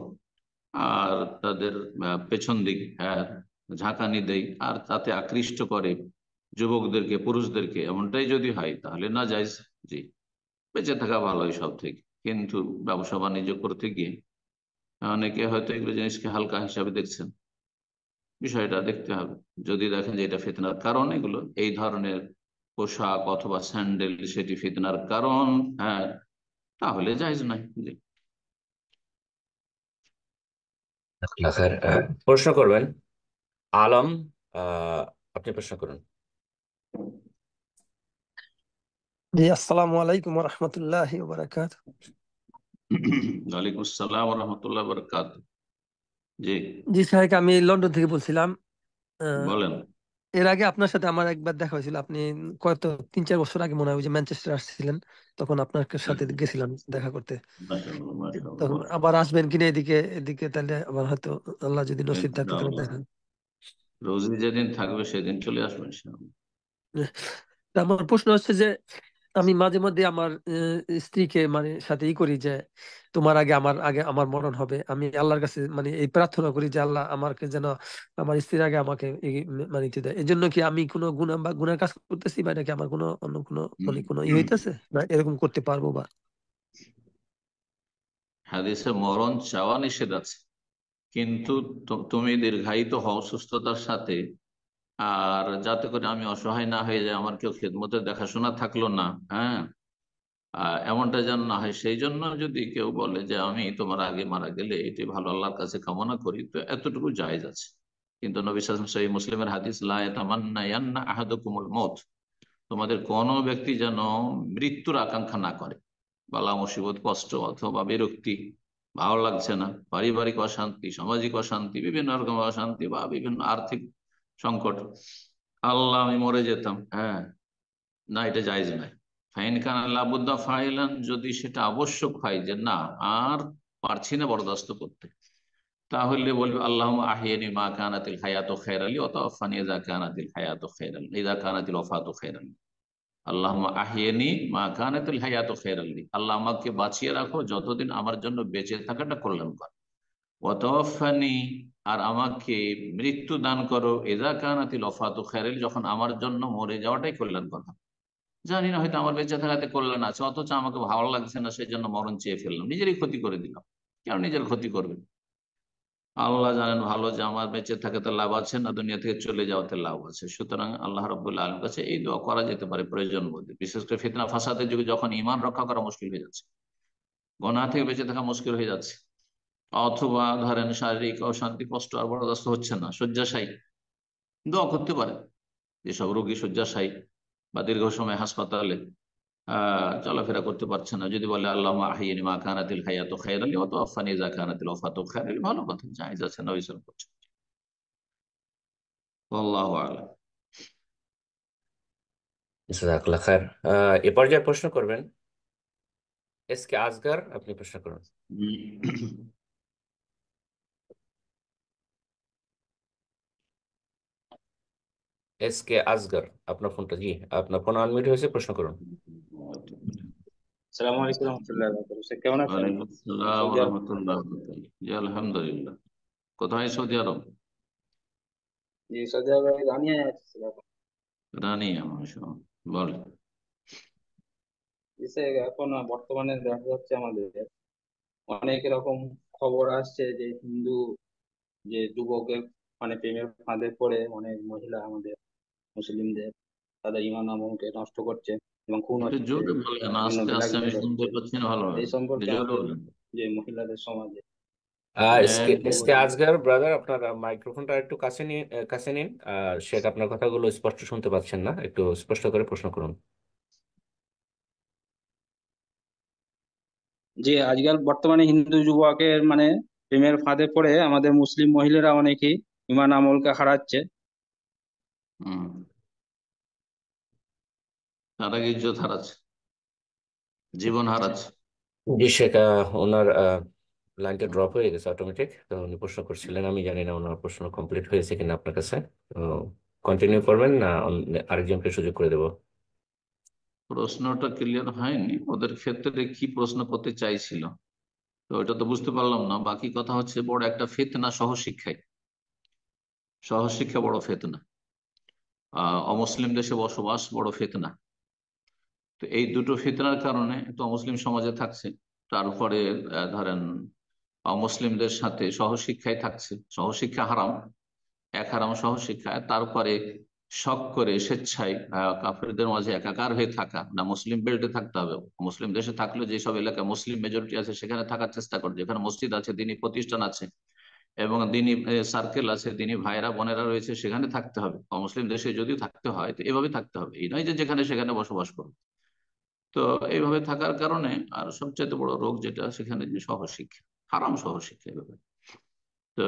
আর তাদের পেছন দিক ঝাঁকানি দেয়, আর তাতে আকৃষ্ট করে যুবকদেরকে, পুরুষদেরকে, এমনটাই যদি হয় তাহলে না জায়েজ। জি, বেঁচে থাকা ভালো এই সব থেকে, কিন্তু ব্যবসা বাণিজ্য করতে গিয়ে অনেকে হয়তো এগুলো জিনিসকে হালকা হিসাবে দেখছেন। বিষয়টা দেখতে হবে, যদি দেখেন যে এটা ফিতনার কারণ, এগুলো এই ধরনের পোশাক অথবা স্যান্ডেল সেটি ফিতনার কারণ, হ্যাঁ, তাহলে জায়েজ নাই। জি, প্রশ্ন করবেন আলম, আপনি প্রশ্ন করুন। জি, আসসালামু আলাইকুম ওয়া রাহমাতুল্লাহি ওয়া বারাকাতুহু। ওয়ালাইকুম আসসালাম ওয়া রাহমাতুল্লাহি ওয়া বারাকাতুহু। জি, জি সাহেব, আমি লন্ডন থেকে বলছিলাম। বলেন। এর আগে আপনার সাথে আমার একবার দেখা হয়েছিল, আপনি কত 3-4 বছর আগে মনে হয় ওই যে ম্যানচেস্টার আসছিলেন, তখন আপনার সাথে গেছিলাম দেখা করতে। মাশাআল্লাহ, তখন মাশাআল্লাহ। আবার আসবেন কিনা এদিকে এদিকে, তাহলে আবার হয়তো আল্লাহ যদি নসিব থাকে তাহলে ইনশাআল্লাহ, দেখা। রোজী যেদিন থাকবে সেদিন চলে আসবেন ইনশাআল্লাহ। তা আমার প্রশ্ন হচ্ছে যে আমি মাঝে মধ্যে আমার স্ত্রীকে মানে সাথে করি যে তোমার আগে আমার মরণ হবে, আমি আল্লাহর কাছে মানে এই প্রার্থনা করি যে আল্লাহ আমাকে যেন আমার স্ত্রীর আগে আমাকে মানে ইতে দেয়। এই জন্য কি আমি কোনো গুনাহ বা গুনার কাজ করতেছি, বা নাকি আমার কোনো অন্য কোনো মানে কোনো হইতেছে না এরকম করতে পারবো বা? হাদিসে মরণ চাওয়া নিষেধ আছে, কিন্তু তুমি দীর্ঘায়িত হও সুস্থতার সাথে, আর যাতে করে আমি অসহায় না হয়ে যাই, আমার কেউ খেদমতের দেখাশোনা থাকলো না, হ্যাঁ, এমনটা যেন না হয়, সেই জন্য যদি কেউ বলে যে আমি তোমার আগে মারা গেলে এটি ভালো আল্লাহর কাছে কামনা করি, তো এতটুকু জায়েজ আছে। কিন্তু নবী সাল্লাল্লাহু আলাইহি ওয়াসাল্লাম সহিহ মুসলিমের হাদিস, লা ইয়াতামান্না ইয়ান্না আহাদুকুমুল মউত, তোমাদের কোনো ব্যক্তি যেন মৃত্যুর আকাঙ্ক্ষা না করে। বালা মুসিবত, কষ্ট অথবা বিরক্তি, ভালো লাগছে না, পারিবারিক অশান্তি, সামাজিক অশান্তি, বিভিন্ন রকম অশান্তি বা বিভিন্ন আর্থিক সংকট, আল্লাহ আমি মরে যেতাম, হ্যাঁ, না, এটা জায়েজ নয়। ফাইন কান লাবুদ্দা ফাইলান, যদি সেটা আবশ্যক হয় যে না আর পারছি না বরদাস্ত করতে, তাহলে বলবে আল্লাহুম্মা আহিয়ানি মা কানাতিল হায়াতু খায়রালি ওয়া তাওয়াফানি ইযা কানাতিল হায়াতু খায়রালি ইযা কানাতিল ওয়াফাতু খায়রালি। আল্লাহুম্মা আহিয়ানি মা কানাতিল হায়াতু খায়রালি, আল্লাহ আমাকে বাঁচিয়ে রাখো যতদিন আমার জন্য বেঁচে থাকাটা কল্যাণকর। ওয়া তাওয়াফানি, আর আমাকে মৃত্যু দান করো, ইযা কানাতিল ওয়াফাতু খায়রালি, যখন আমার জন্য মরে যাওয়াটাই কল্যাণকর হবে। জানি না, হয়তো আমার বেঁচে থাকাতে কল্যাণ আছে, অথচ আমাকে ভালো লাগছে না, সেই জন্য মরণ চেয়ে ফেললাম, নিজেরই ক্ষতি করে দিলাম। কেন নিজের ক্ষতি করবেন? আল্লাহ জানেন ভালো যে আমার বেঁচে থাকাতে লাভ আছে না দুনিয়া থেকে চলে যাওয়াতে লাভ আছে। সুতরাং আল্লাহ রাব্বুল আলামিনের কাছে এই দোয়া করা যেতে পারে প্রয়োজন বোধে, বিশেষ করে ফিতনা ফাসাদের যুগে যখন ঈমান রক্ষা করা মুশকিল হয়ে যাচ্ছে, গুনাহ থেকে বেঁচে থাকা মুশকিল হয়ে যাচ্ছে, অথবা ধরেন শারীরিক অশান্তি, কষ্ট আর বরদাস্ত হচ্ছে না, শয্যাশায়ী, দোয়া করতে পারে। যেসব রোগী শয্যাশায়ী বা দীর্ঘ সময় হাসপাতালে চলাফেরা করতে পারছে না, যদি বলে আল্লাহুম্মা আহিয়িনি মা কানাতিল হায়াতু খায়রালি ওয়া তাওয়াফানি ইযা কানাতিল ওয়াফাতু খায়রালি, ভালো কথা, জায়েজ আছে, নবী সাল্লাল্লাহু আলাইহি ওয়াসাল্লাম করছেন। আল্লাহু আ'লাম। জাযাকাল্লাহ খায়ের। এ পর্যায়ে প্রশ্ন করবেন এস কে আসগর, আপনি প্রশ্ন করুন। এস কে আসগর, আপনার ফোনটা, জি আপনার ফোন আনমিউট হয়েছে, প্রশ্ন করুন। আসসালামু আলাইকুম রহমতুল্লাহ, কেমন আছেন? ওয়ালাইকুম আসসালাম ওয়া সৌদি আরব। রাহমাতুল্লাহ। জি আলহামদুলিল্লাহ। কোথায় সৌদি আরব? জি, সৌদি আরবে রানিয়ায় আছি। রানিয়া, মাশাআল্লাহ, বল। এখন বর্তমানে দেখা যাচ্ছে আমাদের অনেক রকম খবর আসছে যে হিন্দু যে যুবকের মানে প্রেমের ফাঁদে পড়ে অনেক মহিলা আমাদের মুসলিমদের তাদের ইমান আমলকে নষ্ট করছে এবং খুন একটু হচ্ছে, জোরে বলেন, বিভিন্ন আস্তে আস্তে আমি ব্ল্যাকমেল শুনতে হচ্ছে। পাচ্ছি না ভালোভাবে, এই একটু সম্পর্কে জোরে আমাদের বলেন। যে মহিলাদের সমাজে এস কি কে বলবেন? আসগর ব্রাদার, আপনার মাইক্রোফোনটা একটু কাছে নিন, সেটা আপনার কথাগুলো স্পষ্ট শুনতে পাচ্ছেন না, একটু স্পষ্ট করে প্রশ্ন করুন। যে আজকাল বর্তমানে হিন্দু যুবকের মানে প্রেমের ফাঁদে পড়ে আমাদের মুসলিম মহিলারা অনেকেই ইমান আমলকে হারাচ্ছে। হুম, তারা ইজ্জত হারাচ্ছে, জীবন হারাচ্ছে। জি শেখ, ওনার লাইনটা ড্রপ হয়ে গেছে অটোমেটিক, তো উনি প্রশ্ন করছিলেন, আমি জানি না ওনার প্রশ্ন কমপ্লিট হয়েছে কিনা আপনার কাছে, তো কন্টিনিউ করবেন না আরেকজনকে সুযোগ করে দেবো? প্রশ্নটা ক্লিয়ার হয়নি, ওদের ক্ষেত্রে কি প্রশ্ন করতে চাইছিল, তো ওটা তো বুঝতে পারলাম না। বাকি কথা হচ্ছে বড় একটা ফিতনা সহশিক্ষায়, সহশিক্ষা বড় ফিতনা, অমুসলিম দেশে বসবাস বড় ফিতনা। তো এই দুটো ফিতনার কারণে তো অমুসলিম সমাজে থাকছে, তারপরে ধরেন অমুসলিমদের সাথে সহশিক্ষায় থাকছে, সহশিক্ষা হারাম, এক হারাম সহশিক্ষা, তারপরে শখ করে স্বেচ্ছায় কাফেরদের মাঝে একাকার হয়ে থাকা, না মুসলিম বেল্টে থাকতে হবে, মুসলিম দেশে থাকলে যেসব এলাকায় মুসলিম মেজরিটি আছে সেখানে থাকার চেষ্টা করে, যেখানে মসজিদ আছে, দিনী প্রতিষ্ঠান আছে এবং দিনী সার্কেল আছে, দিনী ভাইরা বোনেরা রয়েছে, সেখানে থাকতে হবে। অমুসলিম দেশে যদি থাকতে হয় তো এভাবে থাকতে হবে, এই নয় যে যেখানে সেখানে বসবাস করবে। তো এইভাবে থাকার কারণে আর সবচেয়ে বড় রোগ যেটা সেখানে যে সহশিক্ষা, হারাম সহশিক্ষা এভাবে। তো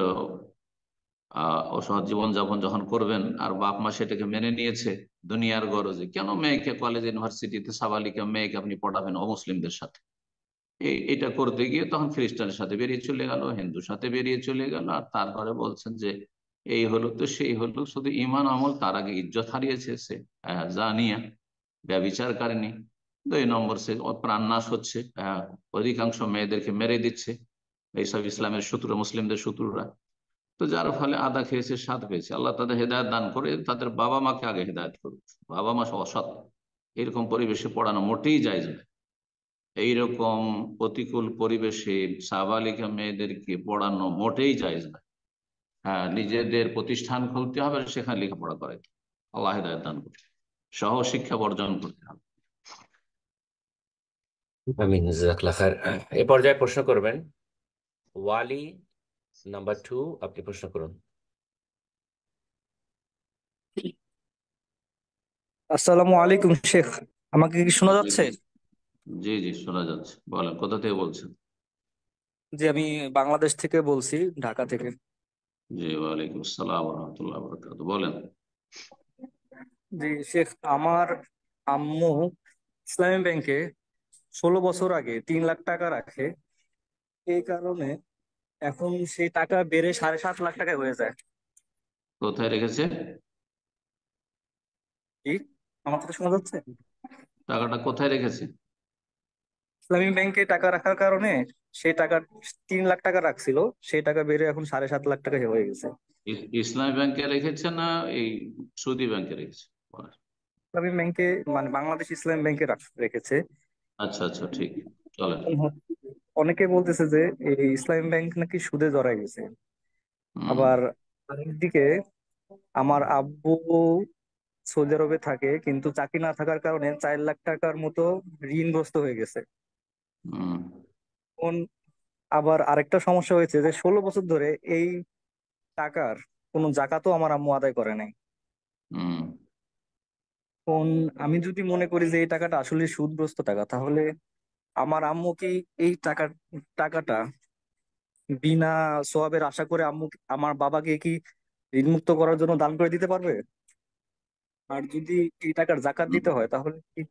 অসহজ জীবনযাপন যখন করবেন, আর বাপ মা সেটাকে মেনে নিয়েছে দুনিয়ার গরজে, কেন মেয়েকে কলেজ ইউনিভার্সিটিতে সাবালিকা মেয়েকে আপনি পড়াবেন অমুসলিমদের সাথে? এটা করতে গিয়ে তখন খ্রিস্টানের সাথে বেরিয়ে চলে গেল, হিন্দুর সাথে বেরিয়ে চলে গেল, আর তারপরে বলছেন যে এই হলো তো সেই হলো, শুধু ইমান আমল, তার আগে ইজ্জত হারিয়েছে সে, জানিয়া ব্যভিচারকারিনী। 2 নম্বর, সে প্রাণনাশ হচ্ছে, অধিকাংশ মেয়েদেরকে মেরে দিচ্ছে এইসব ইসলামের শত্রু, মুসলিমদের শত্রুরা। তো যার ফলে আদা খেয়েছে, স্বাদ পেয়েছে। আল্লাহ তাদের হেদায়ত দান করে, তাদের বাবা মাকে আগে হেদায়ত করুক। বাবা মা অসৎ, এরকম পরিবেশে পড়ানো মোটেই জায়েজ না। এইরকম প্রতিকূল পরিবেশে সাবালিকা মেয়েদেরকে পড়ানো মোটেই জায়েজ না। হ্যাঁ, নিজেদের প্রতিষ্ঠান খুলতে হবে, সেখানে লেখাপড়া করে আল্লাহ হেদায়ত দান করবে, সহ শিক্ষা বর্জন করতে হবে। আমিন, জাযাকাল্লাহ খায়ের। এ পর্যায়ে প্রশ্ন করবেন ওয়ালি নাম্বার 2। আপনি প্রশ্ন করুন। আসসালামু আলাইকুম শেখ, আমাকে কি শোনা যাচ্ছে? জি জি, শোনা যাচ্ছে। বলেন, কোথা থেকে বলছেন? জি, আমি বাংলাদেশ থেকে বলছি, ঢাকা থেকে। জি, ওয়ালাইকুম আসসালাম ওয়া রাহমাতুল্লাহি ওয়া বারাকাতুহু। বলেন। জি শেখ, আমার আম্মু ইসলামী ব্যাংকে 16 বছর আগে 3 লাখ টাকা রাখে। এই কারণে এখন সেই টাকা বেড়ে 7.5 লাখ টাকায় হয়ে যায়। কোথায় রেখেছে? কি, আমার কথা শোনা যাচ্ছে? টাকাটা কোথায় রেখেছে? ইসলামী ব্যাংকে টাকা রাখার কারণে সেই টাকা 3 লাখ টাকা রাখছিল, সেই টাকা বেড়ে এখন 7.5 লাখ টাকা হয়ে গেছে। ইসলামী ব্যাংকে রেখেছে না এই সুদি ব্যাংকে রেখেছে? ইসলামী ব্যাংকে, মানে বাংলাদেশ ইসলামী ব্যাংকে রেখেছে। আচ্ছা আচ্ছা, ঠিক, চলেন। অনেকে বলতেছে যে এই ইসলামী ব্যাংক নাকি সুদে জড়ায় গেছে। আবার আরেকদিকে আমার আব্বু সৌদি আরবে থাকে, কিন্তু চাকরি না থাকার কারণে 4 লাখ টাকার মতো ঋণগ্রস্ত হয়ে গেছে। এখন আবার আরেকটা সমস্যা হয়েছে যে 16 বছর ধরে এই টাকার কোনো জাকাতও আমার আম্মু আদায় করে নাই। এখন আমি যদি মনে করি যে এই টাকাটা আসলে সুদগ্রস্ত টাকা, তাহলে আমার আম্মু কি এই টাকাটা বিনা সওয়াবের আশা করে আম্মু, আমার বাবাকে কি ঋণ মুক্ত করার জন্য দান করে দিতে পারবে? আর যদি এই টাকার জাকাত দিতে হয়, তাহলে কি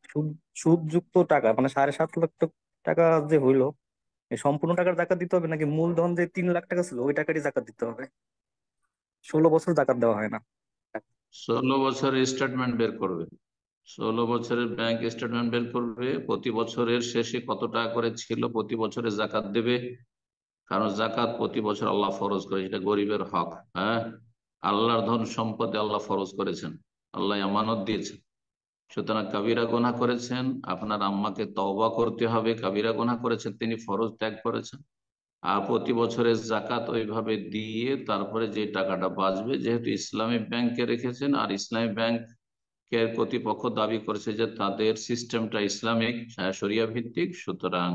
সুদযুক্ত টাকা, মানে 7.5 লাখ টাকা যে হইলো, এই সম্পূর্ণ টাকার জাকাত দিতে হবে, নাকি মূলধন যে 3 লাখ টাকা ছিল ওই টাকারই জাকাত দিতে হবে? 16 বছর জাকাত দেওয়া হয় না। 16 বছরের স্টেটমেন্ট বের করবে, 16 বছরের ব্যাংক স্টেটমেন্ট বের করবে, প্রতি বছরের শেষে কত টাকা করে ছিল, প্রতি বছরে জাকাত দেবে। কারণ জাকাত প্রতি বছর আল্লাহ ফরজ করে, এটা গরিবের হক। হ্যাঁ, আল্লাহর ধন সম্পদে আল্লাহ ফরজ করেছেন, আল্লাহ আমানত দিয়েছেন। সুতরাং কাবিরা গুনাহ করেছেন, আপনার আম্মাকে তওবা করতে হবে। কাবিরা গুনাহ করেছেন, তিনি ফরজ ত্যাগ করেছেন। আর প্রতি বছরের জাকাত ওইভাবে দিয়ে তারপরে যে টাকাটা বাঁচবে, যেহেতু ইসলামী ব্যাংকে রেখেছেন, আর ইসলামী ব্যাংকের কর্তৃপক্ষ দাবি করেছে যে তাদের সিস্টেমটা ইসলামিক, শরিয়া ভিত্তিক, সুতরাং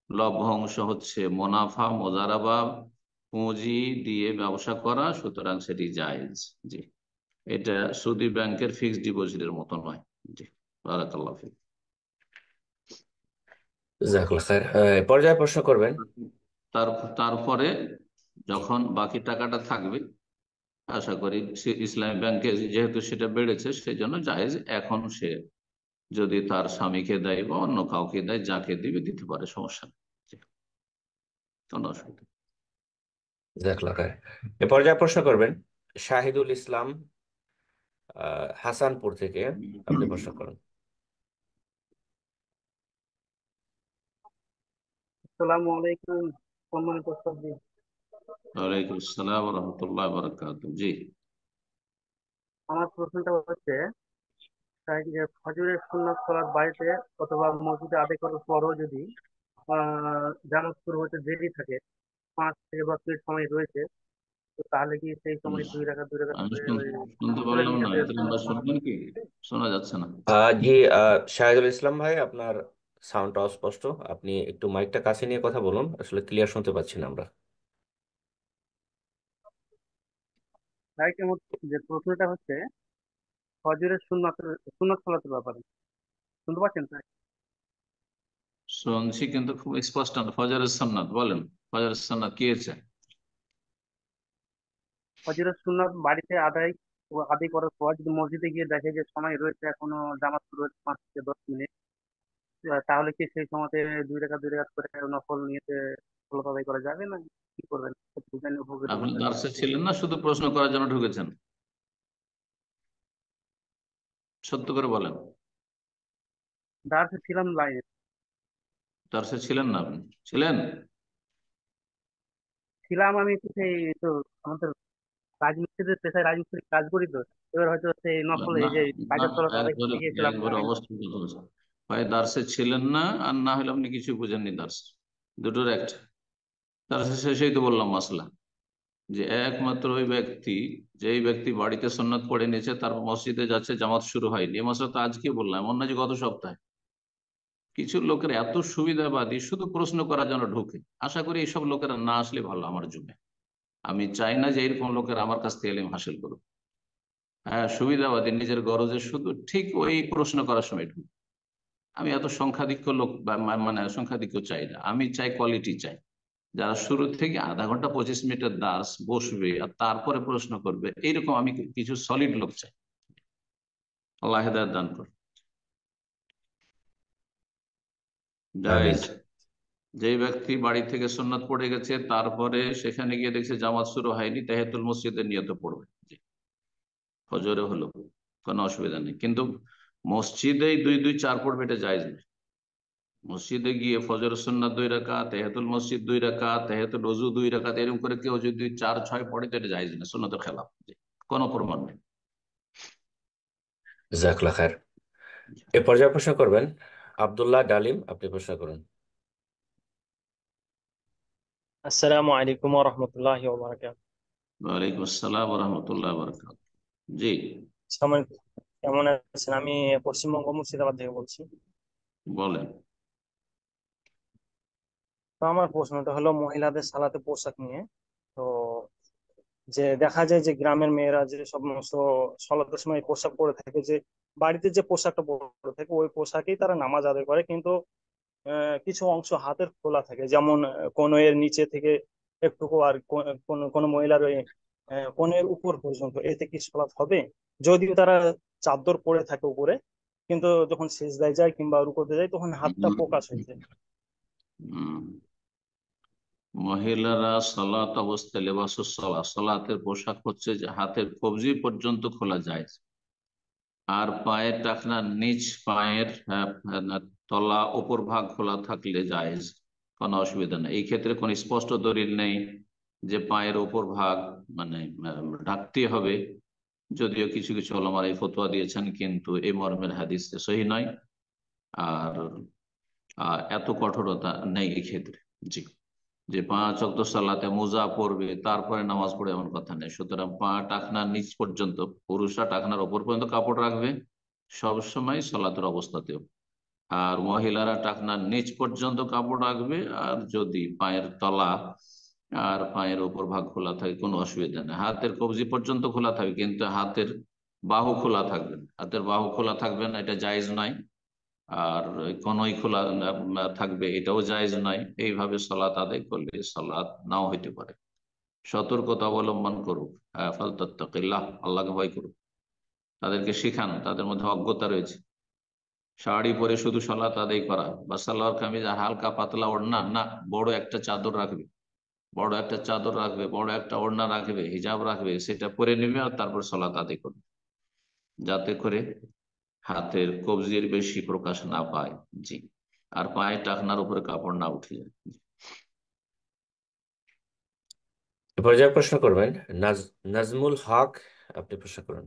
লভ্যাংশ হচ্ছে মুনাফা, মোজারাবা, পুঁজি দিয়ে ব্যবসা করা, সুতরাং সেটি জায়েজ। জি, এটা সুদী ব্যাংকের ফিক্সড ডিপোজিটের মতো নয়। জি, বারাকাল্লাহ ফিক। জাযাকাল্লাহ খায়ের। এ পর্যায়ে প্রশ্ন করবেন তারপরে যখন বাকি টাকাটা থাকবে, আশা করি ইসলামী ব্যাংকে যেহেতু সেটা বেড়েছে, সেই জন্য জায়েজ। এখন সে যদি তার স্বামীকে দেয় বা অন্য কাউকে দেয়, যাকে দিবে দিতে পারে, সমস্যা নেই, কোনো অসুবিধা নেই। জাযাকাল্লাহ খায়ের। এ পর্যায়ে প্রশ্ন করবেন শাহিদুল ইসলাম, হাসানপুর থেকে। আপনি প্রশ্ন করুন। আসসালামু আলাইকুম সম্মানিত শ্রদ্ধেয়। ওয়ালাইকুম আসসালাম ওয়া রাহমাতুল্লাহি ওয়া বারাকাতুহু। জি, আমার প্রশ্নটা হচ্ছে, যে ফজরের সুন্নাত সালাত বাড়িতে অথবা মসজিদে আদায় করার পরও যদি জামাত শুরু হতে দেরি থাকে, 5 থেকে 10 মিনিট সময় রয়েছে, তো তাহলে কি সেই সময় 2 রাকাত আমি করে ওই শুনতে আসরের পারলাম না, নিয়তে এত লম্বা শুনবেন কি? শোনা যাচ্ছে না। জি, শাহিদুল ইসলাম ভাই, আপনার সাউন্ডটা অস্পষ্ট। আপনি একটু মাইকটা কাছে নিয়ে কথা বলুন, আসলে ক্লিয়ার শুনতে পাচ্ছি না আমরা। তাই কেমন, যে প্রশ্নটা হচ্ছে ফজরের সুন্নাত সালাতের ব্যাপারে, শুনতে পাচ্ছেন তাই? শুনছি কিন্তু খুব স্পষ্ট না। ফজরের সুন্নাত বলেন, ফজরের সুন্নাত কি হয়েছে? ফজরের সুন্নাত বাড়িতে আদায় করার পর যদি মসজিদে গিয়ে দেখে যে সময় রয়েছে এখনো, জামাত শুরু হচ্ছে 5 থেকে 10 মিনিট, তাহলে কি সেই সময়তে 2 রাকাত 2 রাকাত করে নফল নিয়েতে সালাত আদায় করা যাবে, না কি করবেন? একটু জানি উপকৃত আপনি করতেন। দার্সে ছিলেন না শুধু প্রশ্ন করার জন্য ঢুকেছেন? সত্য করে বলেন। দাঁড়াতে ছিলাম লাইনে। দার্সে ছিলেন না? আপনি ছিলেন? ছিলাম, আমি একটু সেই তো আমাদের রাজমিস্ত্রিদের পেশায় রাজমিস্ত্রি কাজ করি তো, এবার হয়তো সেই নফল না এই যে না, কাজের তলাতে আদায় একবারে করতে গিয়েছিলাম একবারে লাইনে। অবস্থা কথা বলছেন। হয় দার্সে ছিলেন না, আর না হলে আপনি কিছু বুঝেননি দার্স, দুটোর একটা। দার্সে শেষেই তো বললাম মাসলা, যে একমাত্র ওই ব্যক্তি, যেই ব্যক্তি বাড়িতে সুন্নাত পড়ে নিয়েছে তারপর মসজিদে যাচ্ছে, জামাত শুরু হয়নি, এই মশলা তো আজকে বললাম, এমন না যে গত সপ্তাহে। কিছু লোকের এত সুবিধাবাদী, শুধু প্রশ্ন করার জন্য ঢুকে। আশা করি এইসব লোকেরা না আসলে ভালো আমার যুগে। আমি চাই না যে এরকম লোকেরা আমার কাছ থেকে এলিম হাসিল করুক। হ্যাঁ, সুবিধাবাদী, নিজের গরজে শুধু ঠিক ওই প্রশ্ন করার সময় ঢুকে। আমি এত সংখ্যাধিক্য লোক মানে সংখ্যাধিক্য চাই না, আমি চাই কোয়ালিটি চাই। যারা শুরু থেকে আধা ঘন্টা 25 মিনিটের দাস বসবে আর তারপরে প্রশ্ন করবে, এইরকম আমি কিছু সলিড লোক চাই। আল্লাহ হেদায়েত দান করে। আমিন। জায়েজ। যে ব্যক্তি বাড়ি থেকে সুন্নাত পড়ে গেছে, তারপরে সেখানে গিয়ে দেখছে জামাত শুরু হয়নি, তাহিয়াতুল মসজিদের নিয়তে পড়বে, ফজরে হলো, কোনো অসুবিধা নেই। কিন্তু মসজিদে 2 2 4 পড়বে, এটা জায়েজ নেই। মসজিদে গিয়ে ফজর সুন্নাত 2 রাকাত, তাহিয়াতুল মসজিদ 2 রাকাত, তাহিয়াতুল ওযু 2 রাকাত, এরকম করে কেউ যদি 4 6 পড়ে তো এটা জায়েজ না, সুন্নাতের খেলাফ, কোনো প্রমাণ নেই। জাজাকুল্লাহ খায়ের। এ পর্যায়ে প্রশ্ন করবেন আব্দুল্লাহ ডালিম, আপনি প্রশ্ন করুন। আসসালামু আলাইকুম ওয়া রাহমাতুল্লাহি ওয়া বারাকাতুহু। ওয়ালাইকুম আসসালাম ওয়া রাহমাতুল্লাহি ওয়া বারাকাতুহু। জি সালাম, কেমন আছেন? আমি পশ্চিমবঙ্গ মুর্শিদাবাদ থেকে বলছি। বলেন। তো আমার প্রশ্নটা হলো মহিলাদের সালাতে পোশাক নিয়ে। তো যে দেখা যায় যে গ্রামের মেয়েরা যে সমস্ত সালাতের সময় পোশাক পরে থাকে, যে বাড়িতে যে পোশাকটা পরে থাকে ওই পোশাকেই তারা নামাজ আদায় করে, কিন্তু কিছু অংশ হাতের খোলা থাকে, যেমন কনুইয়ের নিচে থেকে একটুকু, আর কোন মহিলার ওই কনুইয়ের উপর পর্যন্ত, এতে কি সালাত হবে? যদিও তারা চাদর পরে থাকে উপরে, কিন্তু যখন সিজদায় যায় কিংবা রুকুতে যায় তখন হাতটা প্রকাশ হয়ে যায়। উম, মহিলারা সালাত অবস্থায় লেবাসুস সালাত, সালাতের পোশাক হচ্ছে যে হাতের কবজি পর্যন্ত খোলা যায়, আর পায়ের টাকনা নিচ পায়ের তলা উপর ভাগ খোলা থাকলে জায়েজ, কোনো অসুবিধা নেই। এই ক্ষেত্রে কোনো স্পষ্ট দলিল নেই যে পায়ের উপর ভাগ মানে ঢাকতে হবে, যদিও কিছু কিছু ওলামার এই ফতোয়া দিয়েছেন, কিন্তু এই মর্মের হাদিস সহি নয়। আর এত কঠোরতা নেই এই ক্ষেত্রে। জি, যে 5 ওয়াক্ত সালাতে মোজা পড়বে তারপরে নামাজ পড়ে, এমন কথা নেই। সুতরাং পা টাকনার নিচ পর্যন্ত, পুরুষরা টাকনার ওপর পর্যন্ত কাপড় রাখবে সবসময় সালাতের অবস্থাতেও, আর মহিলারা টাকনার নিচ পর্যন্ত কাপড় রাখবে। আর যদি পায়ের তলা আর পায়ের ওপর ভাগ খোলা থাকে কোনো অসুবিধা নেই। হাতের কবজি পর্যন্ত খোলা থাকবে, কিন্তু হাতের বাহু খোলা থাকবে না, হাতের বাহু খোলা থাকবে না, এটা জায়েজ নয়। আর কনুই খোলা থাকবে, এটাও জায়েজ নয়। এইভাবে সালাত আদায় করলে সালাত নাও হইতে পারে। সতর্কতা অবলম্বন করুক, ফালতাত্তাকিল্লাহ, আল্লাহকে ভয় করুক। তাদেরকে শিখান, তাদের মধ্যে অজ্ঞতা রয়েছে। শাড়ি পরে শুধু সালাত আদায় করা, বা সালোয়ার কামিজ আর হালকা পাতলা ওড়না না, বড় একটা চাদর রাখবে, বড় একটা চাদর রাখবে, বড় একটা ওড়না রাখবে, হিজাব রাখবে, সেটা পরে নেবে আর তারপর সালাত আদায় করবে, যাতে করে হাতের কবজির বেশি প্রকাশ না পায়। জি, আর পায়ে টাকনার উপরে কাপড় না উঠে যায়। এ পর্যায়ে প্রশ্ন করবেন নাজমুল হক, আপনি প্রশ্ন করুন।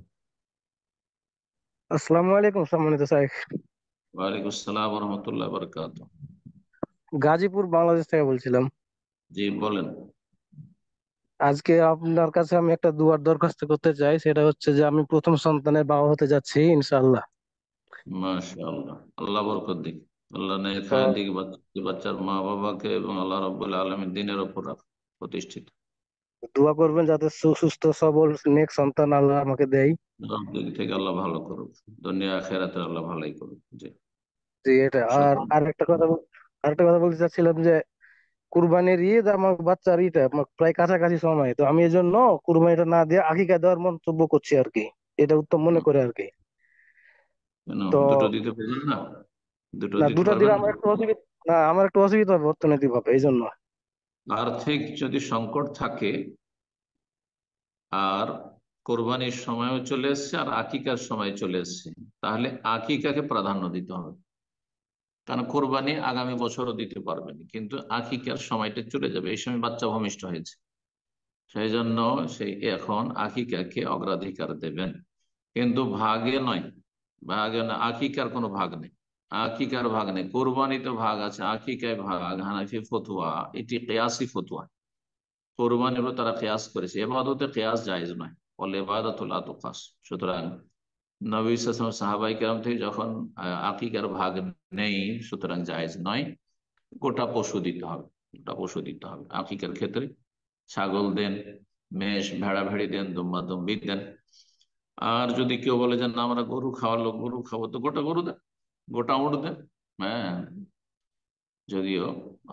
আসসালামু আলাইকুম সম্মানিত স্যার। ওয়ালাইকুম আসসালাম ওয়া রাহমাতুল্লাহি ওয়া বারাকাতুহু। গাজীপুর বাংলাদেশ থেকে বলছিলাম। জি বলেন। আজকে আপনার কাছে আমি একটা দুয়ার দরখাস্ত করতে চাই, সেটা হচ্ছে যে আমি প্রথম সন্তানের বাবা হতে যাচ্ছি ইনশাআল্লাহ। মাশাআল্লাহ, আল্লাহ বরকত দিক, আল্লাহ নেক তো হায়াত দিক, বাচ্চার মা বাবাকে, এবং আল্লাহ রাব্বুল আলামিন দিনের উপর প্রতিষ্ঠিত। দোয়া করবেন যাতে সুস্থ সবল নেক সন্তান আল্লাহ আমাকে দেয়। সব দিক থেকে আল্লাহ ভালো করুক, দুনিয়া আখিরাতে আল্লাহ ভালোই করুক। জি, জি এটা। আর শুনুন। আরেকটা কথা বলতে চাচ্ছিলাম যে কুরবানির ঈদ আমার বাচ্চার ঈদ আমার প্রায় কাছাকাছি সময়, তো আমি এই জন্য কুরবানিটা না দিয়ে আকিকা দেওয়ার মন্তব্য করছি আর কি, এটা উত্তম মনে করে আর কি। কেন তো দুটো দিতে পারবেন না? দুটো না, দিতে দুটা দিলে পারবেন না? আমার একটু অসুবিধা, না আমার একটু অসুবিধা হবে অর্থনৈতিক ভাবে, এই জন্য। আর্থিক যদি সংকট থাকে আর কোরবানির সময়ও চলে এসছে আর আকিকার সময় চলে এসছে, তাহলে আকিকাকে প্রাধান্য দিতে হবে। কারণ কোরবানি আগামী বছরও দিতে পারবেন, কিন্তু আকিকার সময়টা চলে যাবে, এই সময় বাচ্চা ভূমিষ্ঠ হয়েছে, সেই জন্য সেই এখন আকিকাকে অগ্রাধিকার দেবেন, কিন্তু ভাগে নয়। ভাগে না, আকিকার কোনো ভাগ নেই। আকিকার ভাগ নেই, কোরবানিতে ভাগ আছে, আকিকায় ভাগ। হানাফি ফতুয়া এটি কেয়াসি ফতুয়া। কোরবানির উপর তারা কেয়াস করেছে, এবাদতে কেয়াস জায়েজ নয়, বলে এবাদতুল আতুকাস। সুতরাং নবী সাল্লাল্লাহু সাহাবাই কেরাম থেকে যখন আকিকার ভাগ নেই, সুতরাং জায়েজ নয়, গোটা পশু দিতে হবে। গোটা পশু দিতে হবে আকিকার ক্ষেত্রে। ছাগল দেন, মেষ ভেড়া ভেড়ি দেন, দুম্বা দুম্বি দেন। আর যদি কেউ বলে যে না আমরা গরু খাওয়ালো, গরু খাবো, তো গোটা গরু দেন, গোটা উঠ দেন। হ্যাঁ, যদিও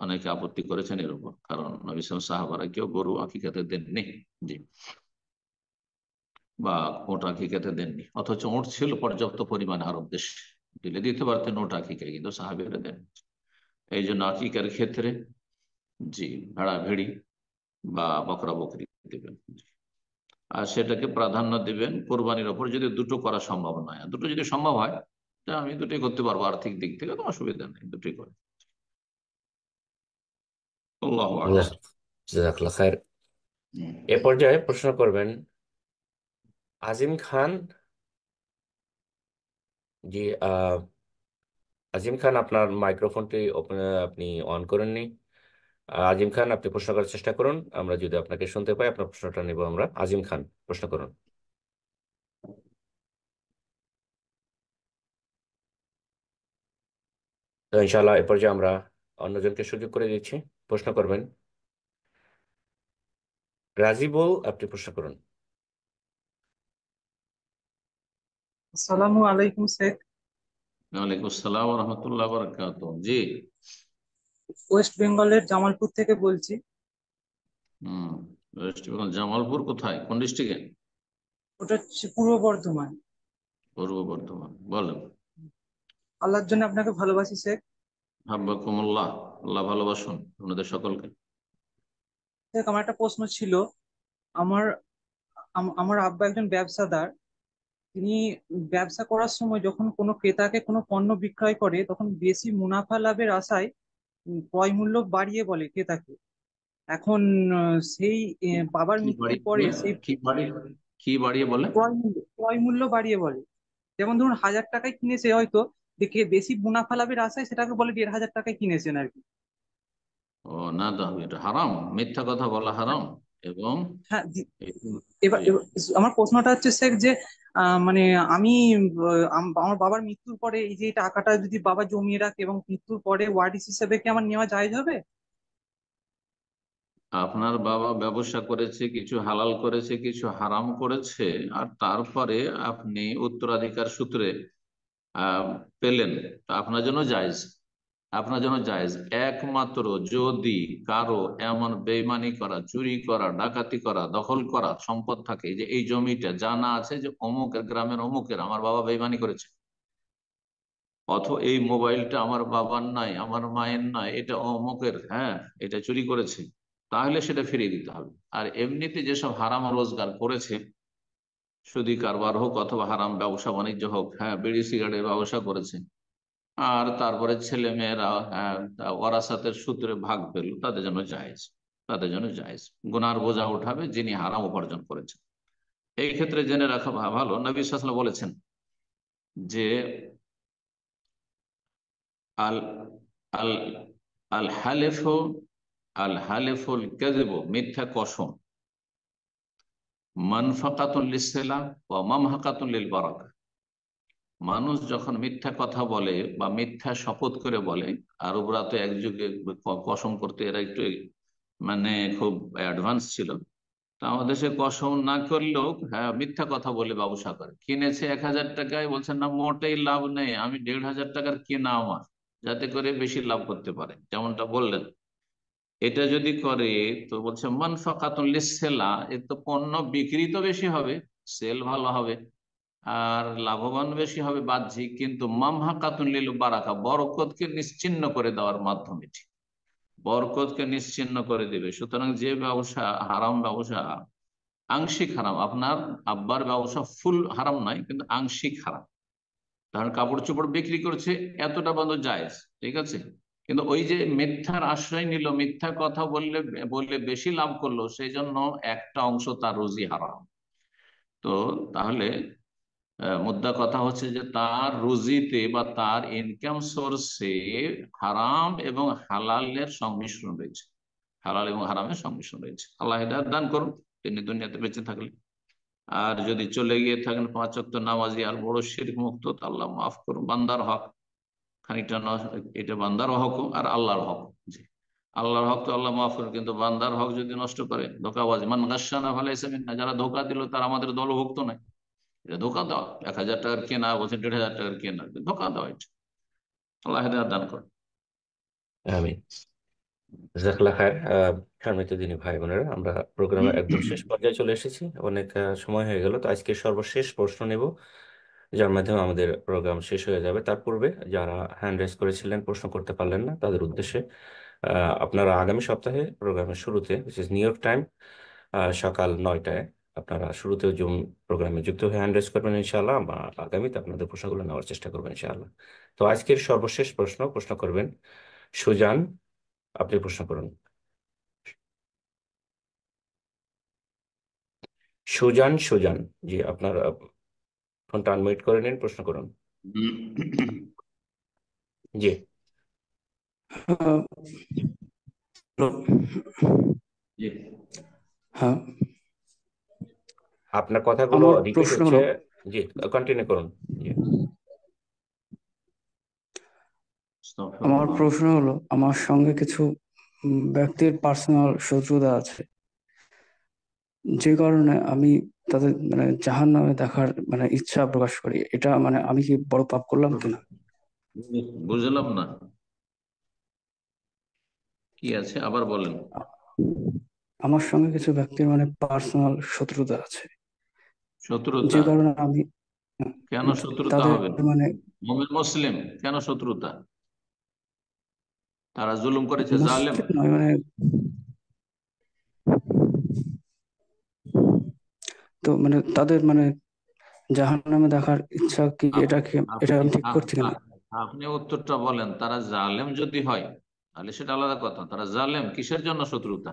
অনেকে আপত্তি করেছেন এর উপর, কারণ নবী সাহাবারা কেউ গরু আকিকাতে দেননি। জি, বা ওট আকিকাতে দেননি, অথচ ওট ছিল পর্যাপ্ত পরিমাণে আরব দেশে, দিলে দিতে পারতেন ওট আকিকায়, কিন্তু সাহাবিরা দেন। এই জন্য আকিকার ক্ষেত্রে জি ভেড়া ভেড়ি বা বকরা বকরি দেবেন, আর সেটাকে প্রাধান্য দিবেন কোরবানির ওপর, যদি দুটো করা সম্ভব নয়। আর দুটো যদি সম্ভব হয়, তা আমি দুটোই করতে পারবো, আর্থিক দিক থেকে তো অসুবিধা নেই, দুটোই করে। আল্লাহু আ'লাম। জাযাকাল্লাহ খায়ের। এ পর্যায়ে প্রশ্ন করবেন আজিম খান। জি, আজিম খান, আপনার মাইক্রোফোনটি আপনি অন করেননি। আজিম খান, আপনি প্রশ্ন করার চেষ্টা করুন, আমরা যদি আপনাকে শুনতে পাই আপনার প্রশ্নটা নিব আমরা। আজিম খান, প্রশ্ন করুন। তো ইনশাআল্লাহ এ পর্যায়ে আমরা অন্যজনকে সুযোগ করে দিচ্ছি, প্রশ্ন করবেন। রাজিবুল, আপনি প্রশ্ন করুন। আসসালামু আলাইকুম শেখ। ওয়ালাইকুম আসসালাম ওয়া রাহমাতুল্লাহি ওয়া বারাকাতুহু। জি। ওয়েস্ট বেঙ্গলের জামালপুর থেকে বলছি। হুম। ওয়েস্ট বেঙ্গল জামালপুর কোথায়, কোন ডিস্ট্রিক্টে? ওটা হচ্ছে পূর্ব বর্ধমান। পূর্ব বর্ধমান, বলেন। আল্লাহর জন্য আপনাকে ভালোবাসি শেখ। হাব্বাকুমুল্লাহ, আল্লাহ ভালোবাসুন আপনাদের সকলকে। শেখ, আমার একটা প্রশ্ন ছিল। আমার আমার আব্বা একজন ব্যবসাদার। তিনি ব্যবসা করার সময় যখন কোনো ক্রেতাকে কোনো পণ্য বিক্রয় করে, তখন বেশি মুনাফা লাভের আশায় ক্রয় মূল্য বাড়িয়ে বলে ক্রেতাকে। এখন সেই বাবার কি মৃত্যুর বাড়িয়ে পরে বলে? সেই কি বাড়িয়ে বলে? ক্রয় মূল্য বাড়িয়ে বলে। যেমন ধরুন 1000 টাকায় কিনেছে হয়তো, দেখে বেশি মুনাফা লাভের আশায় সেটাকে বলে 1500 টাকায় কিনেছেন আর কি। ও না, তো এটা হারাম, মিথ্যা কথা বলা হারাম। এবং হ্যাঁ জি, এবার আমার প্রশ্নটা হচ্ছে স্যার যে মানে আমি আমার বাবার মৃত্যুর পরে এই যে টাকাটা যদি বাবা জমিয়ে রাখে এবং মৃত্যুর পরে ওয়ারিশ হিসেবে কি আমার নেওয়া জায়েজ হবে? আপনার বাবা ব্যবসা করেছে, কিছু হালাল করেছে, কিছু হারাম করেছে, আর তারপরে আপনি উত্তরাধিকার সূত্রে আহ পেলেন, তো আপনার জন্য জায়েজ। আপনার জন্য জায়েজ একমাত্র যদি কারো এমন বেইমানি করা, চুরি করা, ডাকাতি করা, দখল করা সম্পদ থাকে, যে এই জমিটা জানা আছে যে অমুকের, গ্রামের অমুকের, আমার বাবা বেইমানি করেছে, অথবা এই মোবাইলটা আমার বাবার নাই, আমার মায়ের নয়, এটা অমুকের, হ্যাঁ এটা চুরি করেছে, তাহলে সেটা ফিরিয়ে দিতে হবে। আর এমনিতে যেসব হারাম রোজগার করেছে, সুদি কারবার হোক অথবা হারাম ব্যবসা বাণিজ্য হোক, হ্যাঁ বিড়ি সিগারেটের ব্যবসা করেছে, আর তারপরে ছেলে মেয়েরা ওয়ারাসাতের সূত্রে ভাগ পেল, তাদের জন্য জায়েজ। তাদের জন্য জায়েজ, গুনার বোঝা উঠাবে যিনি হারাম উপার্জন করেছেন। এই ক্ষেত্রে জেনে রাখা ভালো, নবী সাল্লাল্লাহু আলাইহি ওয়াসাল্লাম বলেছেন যে আল আল আল হালেফু আল হালেফুল কাযিবু, মিথ্যা কসম, মানফাকাতুন লিসসালাম ওয়া মামহাকাতুন লিল বারাকা। মানুষ যখন মিথ্যা কথা বলে বা মিথ্যা শপথ করে বলে, আরবরা তো এক যুগে কসম করতে এরা একটু মানে খুব অ্যাডভান্স ছিল, তো আমাদের দেশে কসম না করলেও হ্যাঁ মিথ্যা কথা বলে ব্যবসা করে। কিনেছে 1000 টাকায়, বলছেন না মোটেই লাভ নেই, আমি 1500 টাকার কেনা আমার, যাতে করে বেশি লাভ করতে পারে, যেমনটা বললেন। এটা যদি করে তো বলছে মানফাকাতুন লিসসেলা, এর তো পণ্য বিক্রি তো বেশি হবে, সেল ভালো হবে আর লাভবান বেশি হবে বাহ্যিক, কিন্তু মামহাকাতুন লিল বারাকা, বরকতকে নিশ্চিহ্ন করে দেওয়ার মাধ্যমে ঠিক বরকতকে নিশ্চিহ্ন করে দিবে। সুতরাং যে ব্যবসা হারাম ব্যবসা, আংশিক হারাম, আপনার আব্বার ব্যবসা ফুল হারাম নয় কিন্তু আংশিক হারাম, ধরেন কাপড় চোপড় বিক্রি করছে এতটা বন্ধ জায়েজ, ঠিক আছে, কিন্তু ওই যে মিথ্যার আশ্রয় নিল, মিথ্যা কথা বললে বললে বেশি লাভ করলো, সেই জন্য একটা অংশ তার রুজি হারাম। তো তাহলে মুদ্রা কথা হচ্ছে যে তার রুজিতে বা তার ইনকাম সোর্সে হারাম এবং হালালের সংমিশ্রণ রয়েছে, হালাল এবং হারামের সংমিশ্রণ রয়েছে। আল্লাহ হিদায়াত দান করুন তিনি দুনিয়াতে বেঁচে থাকলে। আর যদি চলে গিয়ে থাকেন 5 ওয়াক্ত নামাজি আর বড় শিরক মুক্ত, তো আল্লাহ মাফ করুন, বান্দার হক খানিকটা এটা বান্দার হক আর আল্লাহর হক। জি, আল্লাহর হক তো আল্লাহ মাফ করুন, কিন্তু বান্দার হক যদি নষ্ট করে, ধোকাবাজ মান গাশশানা ফালাইসা মিন্না, যারা ধোকা দিল তার আমাদের দলভুক্ত নাই। এটা ধোকা দেওয়া, 1000 টাকার কেনা বলছে 1500 টাকার কেনা, ধোকা দেওয়া এটা। আল্লাহ হেদায়েত দান করুন। আমিন। জাজাকাল্লাহ খায়ের। সম্মানিত দিনী ভাই বোনেরা, আমরা প্রোগ্রামের একদম শেষ পর্যায়ে চলে এসেছি, অনেক সময় হয়ে গেল। তো আজকে সর্বশেষ প্রশ্ন নেব, যার মাধ্যমে আমাদের প্রোগ্রাম শেষ হয়ে যাবে। তার পূর্বে যারা হ্যান্ড রেজ করেছিলেন, প্রশ্ন করতে পারলেন না, তাদের উদ্দেশ্যে আপনারা আগামী সপ্তাহে প্রোগ্রামের শুরুতে, নিউ ইয়র্ক টাইম, সকাল 9টায় আপনারা শুরুতে জুম প্রোগ্রামে যুক্ত হয়ে হ্যান্ড রেজ করবেন ইনশাআল্লাহ। আমরা আগামীতে আপনাদের প্রশ্নগুলো নেওয়ার চেষ্টা করবেন ইনশাআল্লাহ। তো আজকের সর্বশেষ প্রশ্ন করবেন সুজান। আপনি প্রশ্ন করুন। সুজান, জি, আপনার ফোনটা আনমিউট করে নিন, প্রশ্ন করুন। জি, হ্যাঁ, আপনার কথাগুলো আমার রিপিট প্রশ্ন হচ্ছে। হলো জি, কন্টিনিউ করুন। জি, আমার প্রশ্ন হলো আমার সঙ্গে কিছু ব্যক্তির পার্সোনাল শত্রুতা আছে, যে কারণে আমি তাদের মানে জাহান্নামে দেখার মানে ইচ্ছা প্রকাশ করি। এটা মানে আমি কি বড় পাপ করলাম কিনা? বুঝলাম না কি আছে, আবার বলেন। আমার সঙ্গে কিছু ব্যক্তির মানে পার্সোনাল শত্রুতা আছে, শত্রুতা? যে কারণে আমি কেন শত্রুতা তাদের হবে? মানে মুমিন মুসলিম, কেন শত্রুতা? তারা জুলুম করেছে, জালেম। মুসলিম নয় মানে, তো মানে তাদের মানে জাহান্নামে দেখার ইচ্ছা কি, এটা কি এটা আপনি আমি ঠিক করছি কিনা? আপনি উত্তরটা বলেন। তারা জালেম যদি হয় তাহলে সেটা আলাদা কথা। তারা জালেম কিসের জন্য শত্রুতা?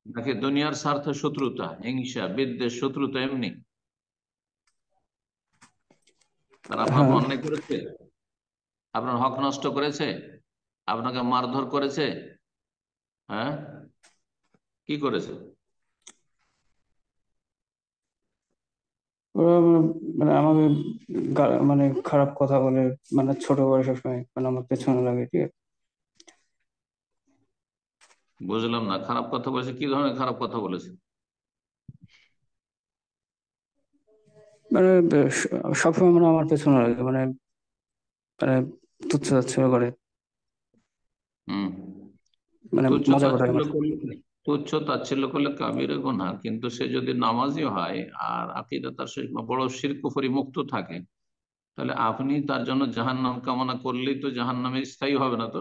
নাকি দুনিয়ার স্বার্থে শত্রুতা, হিংসা বিদ্বেষ শত্রুতা এমনি? তারা আপনার হ্যাঁ, অন্যায় করেছে, আপনার হক নষ্ট করেছে, আপনাকে মারধর করেছে, হ্যাঁ, কি করেছে? ওরা মানে আমাকে মানে খারাপ কথা বলে, মানে ছোট করে সবসময় মানে আমার পেছনে লাগে, ঠিক আছে? বুঝলাম না, খারাপ কথা বলেছে, কি ধরনের খারাপ কথা বলেছে? মানে সবসময় মানে আমার পেছনে লাগে, মানে মানে তুচ্ছ তাচ্ছিল্য করে, হম, মানে তুচ্ছ মজা করে তাচ্ছিল্য আমার। করলে, তুচ্ছ তাচ্ছিল্য করলে কাবিরা গুনাহ, কিন্তু সে যদি নামাজি হয় আর আকীদা তার বড় শিরক কুফরি মুক্ত থাকে, তাহলে আপনি তার জন্য জাহান্নাম কামনা করলেই তো জাহান্নামে স্থায়ী হবে না। তো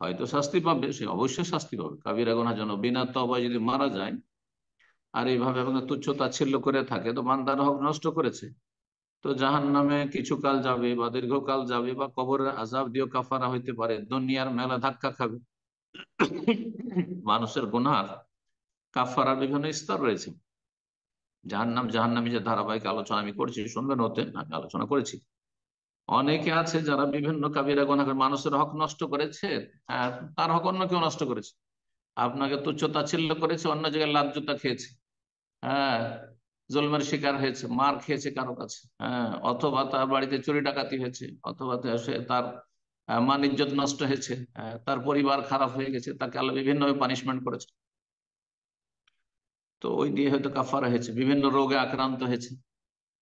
হয়তো শাস্তি পাবে, সে অবশ্যই শাস্তি পাবে কাবিরা গুনার জন্য। বিনা তওবায় যদি মারা যায় আর এইভাবে আপনার তুচ্ছ তাচ্ছিল্য করে থাকে, তো বান্দার হক নষ্ট করেছে, তো জাহান্নামে কিছু কাল যাবে বা দীর্ঘকাল যাবে, বা কবরের আযাব দিয়েও কাফারা হইতে পারে, দুনিয়ার মেলা ধাক্কা খাবে। মানুষের গুনার কাফারার বিভিন্ন স্তর রয়েছে। জাহান্নামী যে ধারাবাহিক আলোচনা আমি করছি, শুনবেন, হতে আমি আলোচনা করেছি। অনেকে আছে যারা বিভিন্ন কাবিরা গুনাহ করে মানুষের হক নষ্ট করেছে, তার হক অন্য কেউ নষ্ট করেছে, আপনাকে তুচ্ছ তাচ্ছিল্য করেছে, অন্য জায়গায় লাজ্জতা খেয়েছে, হ্যাঁ, জুলমের শিকার হয়েছে, মার খেয়েছে কারো কাছে, হ্যাঁ, অথবা তার বাড়িতে চুরি ডাকাতি হয়েছে, অথবা তার মান ইজ্জত নষ্ট হয়েছে, তার পরিবার খারাপ হয়ে গেছে, তাকে আল্লাহ বিভিন্নভাবে পানিশমেন্ট করেছে, তো ওই দিয়ে হয়তো কাফারা হয়েছে, বিভিন্ন রোগে আক্রান্ত হয়েছে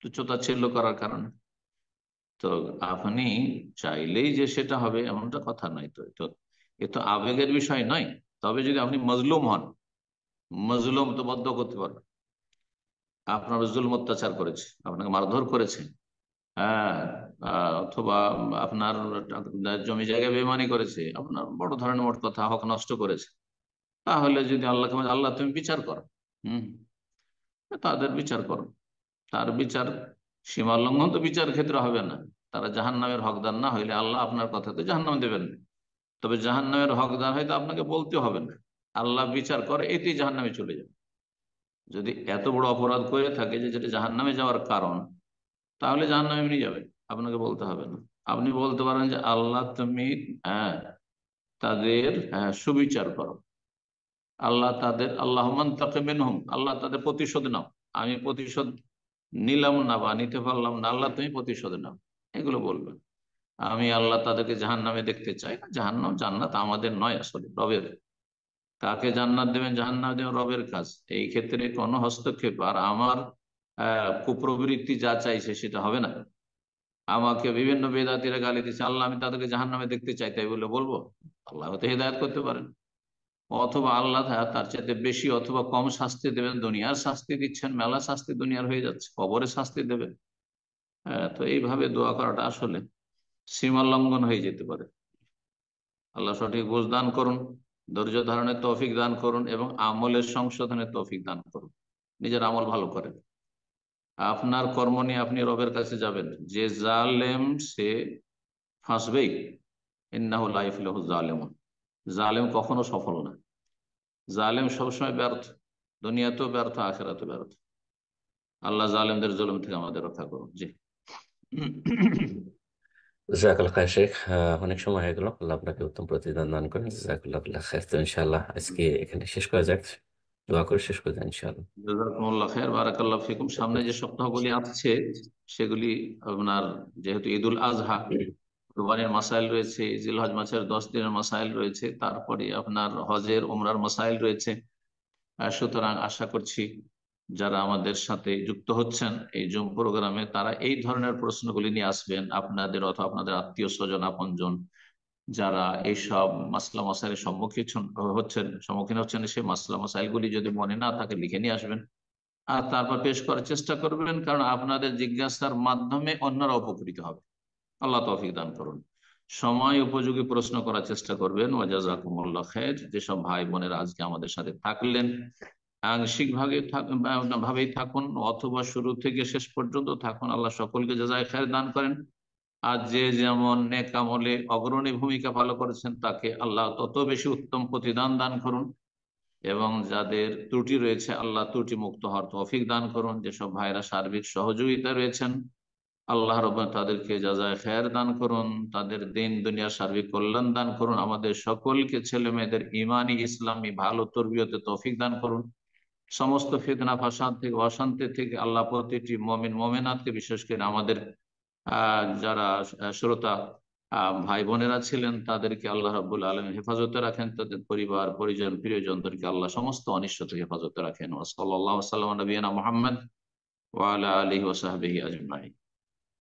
তুচ্ছ তাচ্ছিল্য করার কারণে। তো আপনি চাইলেই যে সেটা হবে এমনটা কথা নয়। তো এ তো আবেগের বিষয় নয়। তবে যদি আপনি মজলুম হন, মজলুম তো বদ্ধ করতে পারবেন, আপনার জুলম অত্যাচার করেছে, আপনাকে মারধর করেছে, হ্যাঁ, অথবা আপনার জমি জায়গায় বেইমানি করেছে, আপনার বড় ধরনের মোট কথা হক নষ্ট করেছে, তাহলে যদি আল্লাহকে আল্লাহ তুমি বিচার করো, হম, তাদের বিচার করো। তার বিচার সীমা লঙ্ঘন তো বিচার ক্ষেত্রে হবে না। তারা জাহান্নামের হকদার না হইলে আল্লাহ আপনার কথাতে জাহান্নাম দেবেন না। তবে জাহান্নামের হকদার হয়তো আপনাকে বলতে হবে না, আল্লাহ বিচার করে, এতেই জাহান্নামে চলে যাবে। যদি এত বড় অপরাধ করে থাকে যে যেটা জাহান্নামে যাওয়ার কারণ, তাহলে জাহান্নামে এমনি যাবে, আপনাকে বলতে হবে না। আপনি বলতে পারেন যে আল্লাহ তুমি তাদের সুবিচার করো, আল্লাহ তাদের আল্লাহমান তাকে মিনহুম, আল্লাহ তাদের প্রতিশোধ নাও, আমি প্রতিশোধ নিলাম না বা নিতে পারলাম না, আল্লাহ তুমি প্রতিশোধ নাও, এগুলো বলবেন। আমি আল্লাহ তাদেরকে জাহান্নামে দেখতে চাই না। জাহান্নাম জান্নাত আমাদের নয়, আসলে রবের। কাকে জান্নাত দেবেন জাহান্নাম দেবেন রবের কাজ, এই ক্ষেত্রে কোনো হস্তক্ষেপ আর আমার কুপ্রবৃত্তি যা চাইছে সেটা হবে না। আমাকে বিভিন্ন বেদাতিরা গালি দিচ্ছে, আল্লাহ আমি তাদেরকে জাহান্নামে দেখতে চাই তাই বলে বলবো? আল্লাহ হয়তো হেদায়েত করতে পারেন, অথবা আল্লাহ তার চাইতে বেশি অথবা কম শাস্তি দেবেন। দুনিয়ার শাস্তি দিচ্ছেন, মেলা শাস্তি দুনিয়ার হয়ে যাচ্ছে, কবরে শাস্তি দেবেন। তো এইভাবে দোয়া করাটা আসলে সীমা লঙ্ঘন হয়ে যেতে পারে। আল্লাহ সঠিক বুঝ দান করুন, ধৈর্য ধারণের তৌফিক দান করুন এবং আমলের সংশোধনের তৌফিক দান করুন। নিজের আমল ভালো করেন, আপনার কর্ম নিয়ে আপনি রবের কাছে যাবেন। যে জালেম সে ফাঁসবেই, ইন্নাহু লা ইফলিহু জালিমুন, জালেম কখনো সফল না, জালেম সবসময় ব্যর্থ, দুনিয়াতেও ব্যর্থ, আখিরাতেও ব্যর্থ। আল্লাহ জালেমদের জুলুম থেকে আমাদের রক্ষা করুন। জি। জাজাকাল্লাহ খায়ের শেখ, অনেক সময় হয়ে গেল, আল্লাহ আপনাকে উত্তম প্রতিদান দান করেন। জাজাকাল্লাহ খায়ের। তো ইনশাআল্লাহ আজকে এখানে শেষ করা যাক, দোয়া করে শেষ করে যান ইনশাআল্লাহ। জাযাকুমুল্লাহ খায়ের, বারাকাল্লাহু ফিকুম। সামনে যে সপ্তাহগুলি আসছে সেগুলি আপনার যেহেতু ঈদুল আজহা, কুরবানির মাসাইল রয়েছে, জিলহজ মাসের 10 দিনের মাসাইল রয়েছে, তারপরে আপনার হজের ওমরার মাসাইল রয়েছে। সুতরাং আশা করছি যারা আমাদের সাথে যুক্ত হচ্ছেন এই জুম প্রোগ্রামে, তারা এই ধরনের প্রশ্নগুলি নিয়ে আসবেন। আপনাদের অথবা আপনাদের আত্মীয় স্বজন আপনজন যারা এইসব মাসলা মাসাইলের সম্মুখীন হচ্ছেন সেই মাসলা মাসাইলগুলি যদি মনে না থাকে লিখে নিয়ে আসবেন, আর তারপর পেশ করার চেষ্টা করবেন, কারণ আপনাদের জিজ্ঞাসার মাধ্যমে অন্যরা উপকৃত হবে। আল্লাহ তৌফিক দান করুন। সময় উপযোগী প্রশ্ন করার চেষ্টা করবেন। ওয়াজাজাকুমুল্লাহ খায়ের। যেসব ভাই বোনেরা আজকে আমাদের সাথে থাকলেন, আংশিক ভাবেই থাকুন অথবা শুরু থেকে শেষ পর্যন্ত থাকুন, আল্লাহ সকলকে জাযায়ে খায়ের দান করেন। আর যে যেমন নেক আমলে অগ্রণী ভূমিকা পালন করেছেন তাকে আল্লাহ তত বেশি উত্তম প্রতিদান দান করুন, এবং যাদের ত্রুটি রয়েছে আল্লাহ ত্রুটি মুক্ত হওয়ার তৌফিক দান করুন। যেসব ভাইরা সার্বিক সহযোগিতা রয়েছেন আল্লাহ রাব্বুল তাদেরকে জাযায়ে খায়ের দান করুন, তাদের দিন দুনিয়ার সার্বিক কল্যাণ দান করুন। আমাদের সকলকে ছেলে মেয়েদের ইমানি ইসলামী ভালো তরবিয়তে তৌফিক দান করুন। সমস্ত ফিতনা ফাসাদ থেকে অশান্তি থেকে আল্লাহ প্রতিটি মুমিন মুমিনাতকে, বিশেষ করে আমাদের যারা শ্রোতা ভাই বোনেরা ছিলেন তাদেরকে আল্লাহ রাব্বুল আলামিন হেফাজতে রাখেন, তাদের পরিবার পরিজন প্রিয়জনদেরকে আল্লাহ সমস্ত অনিষ্ট থেকে হেফাজতে রাখেন। ওয়া সাল্লাল্লাহু আলা নবিয়িনা মুহাম্মদ ওয়া আলা আলিহি ওয়া সাহবিহি আজমাইন।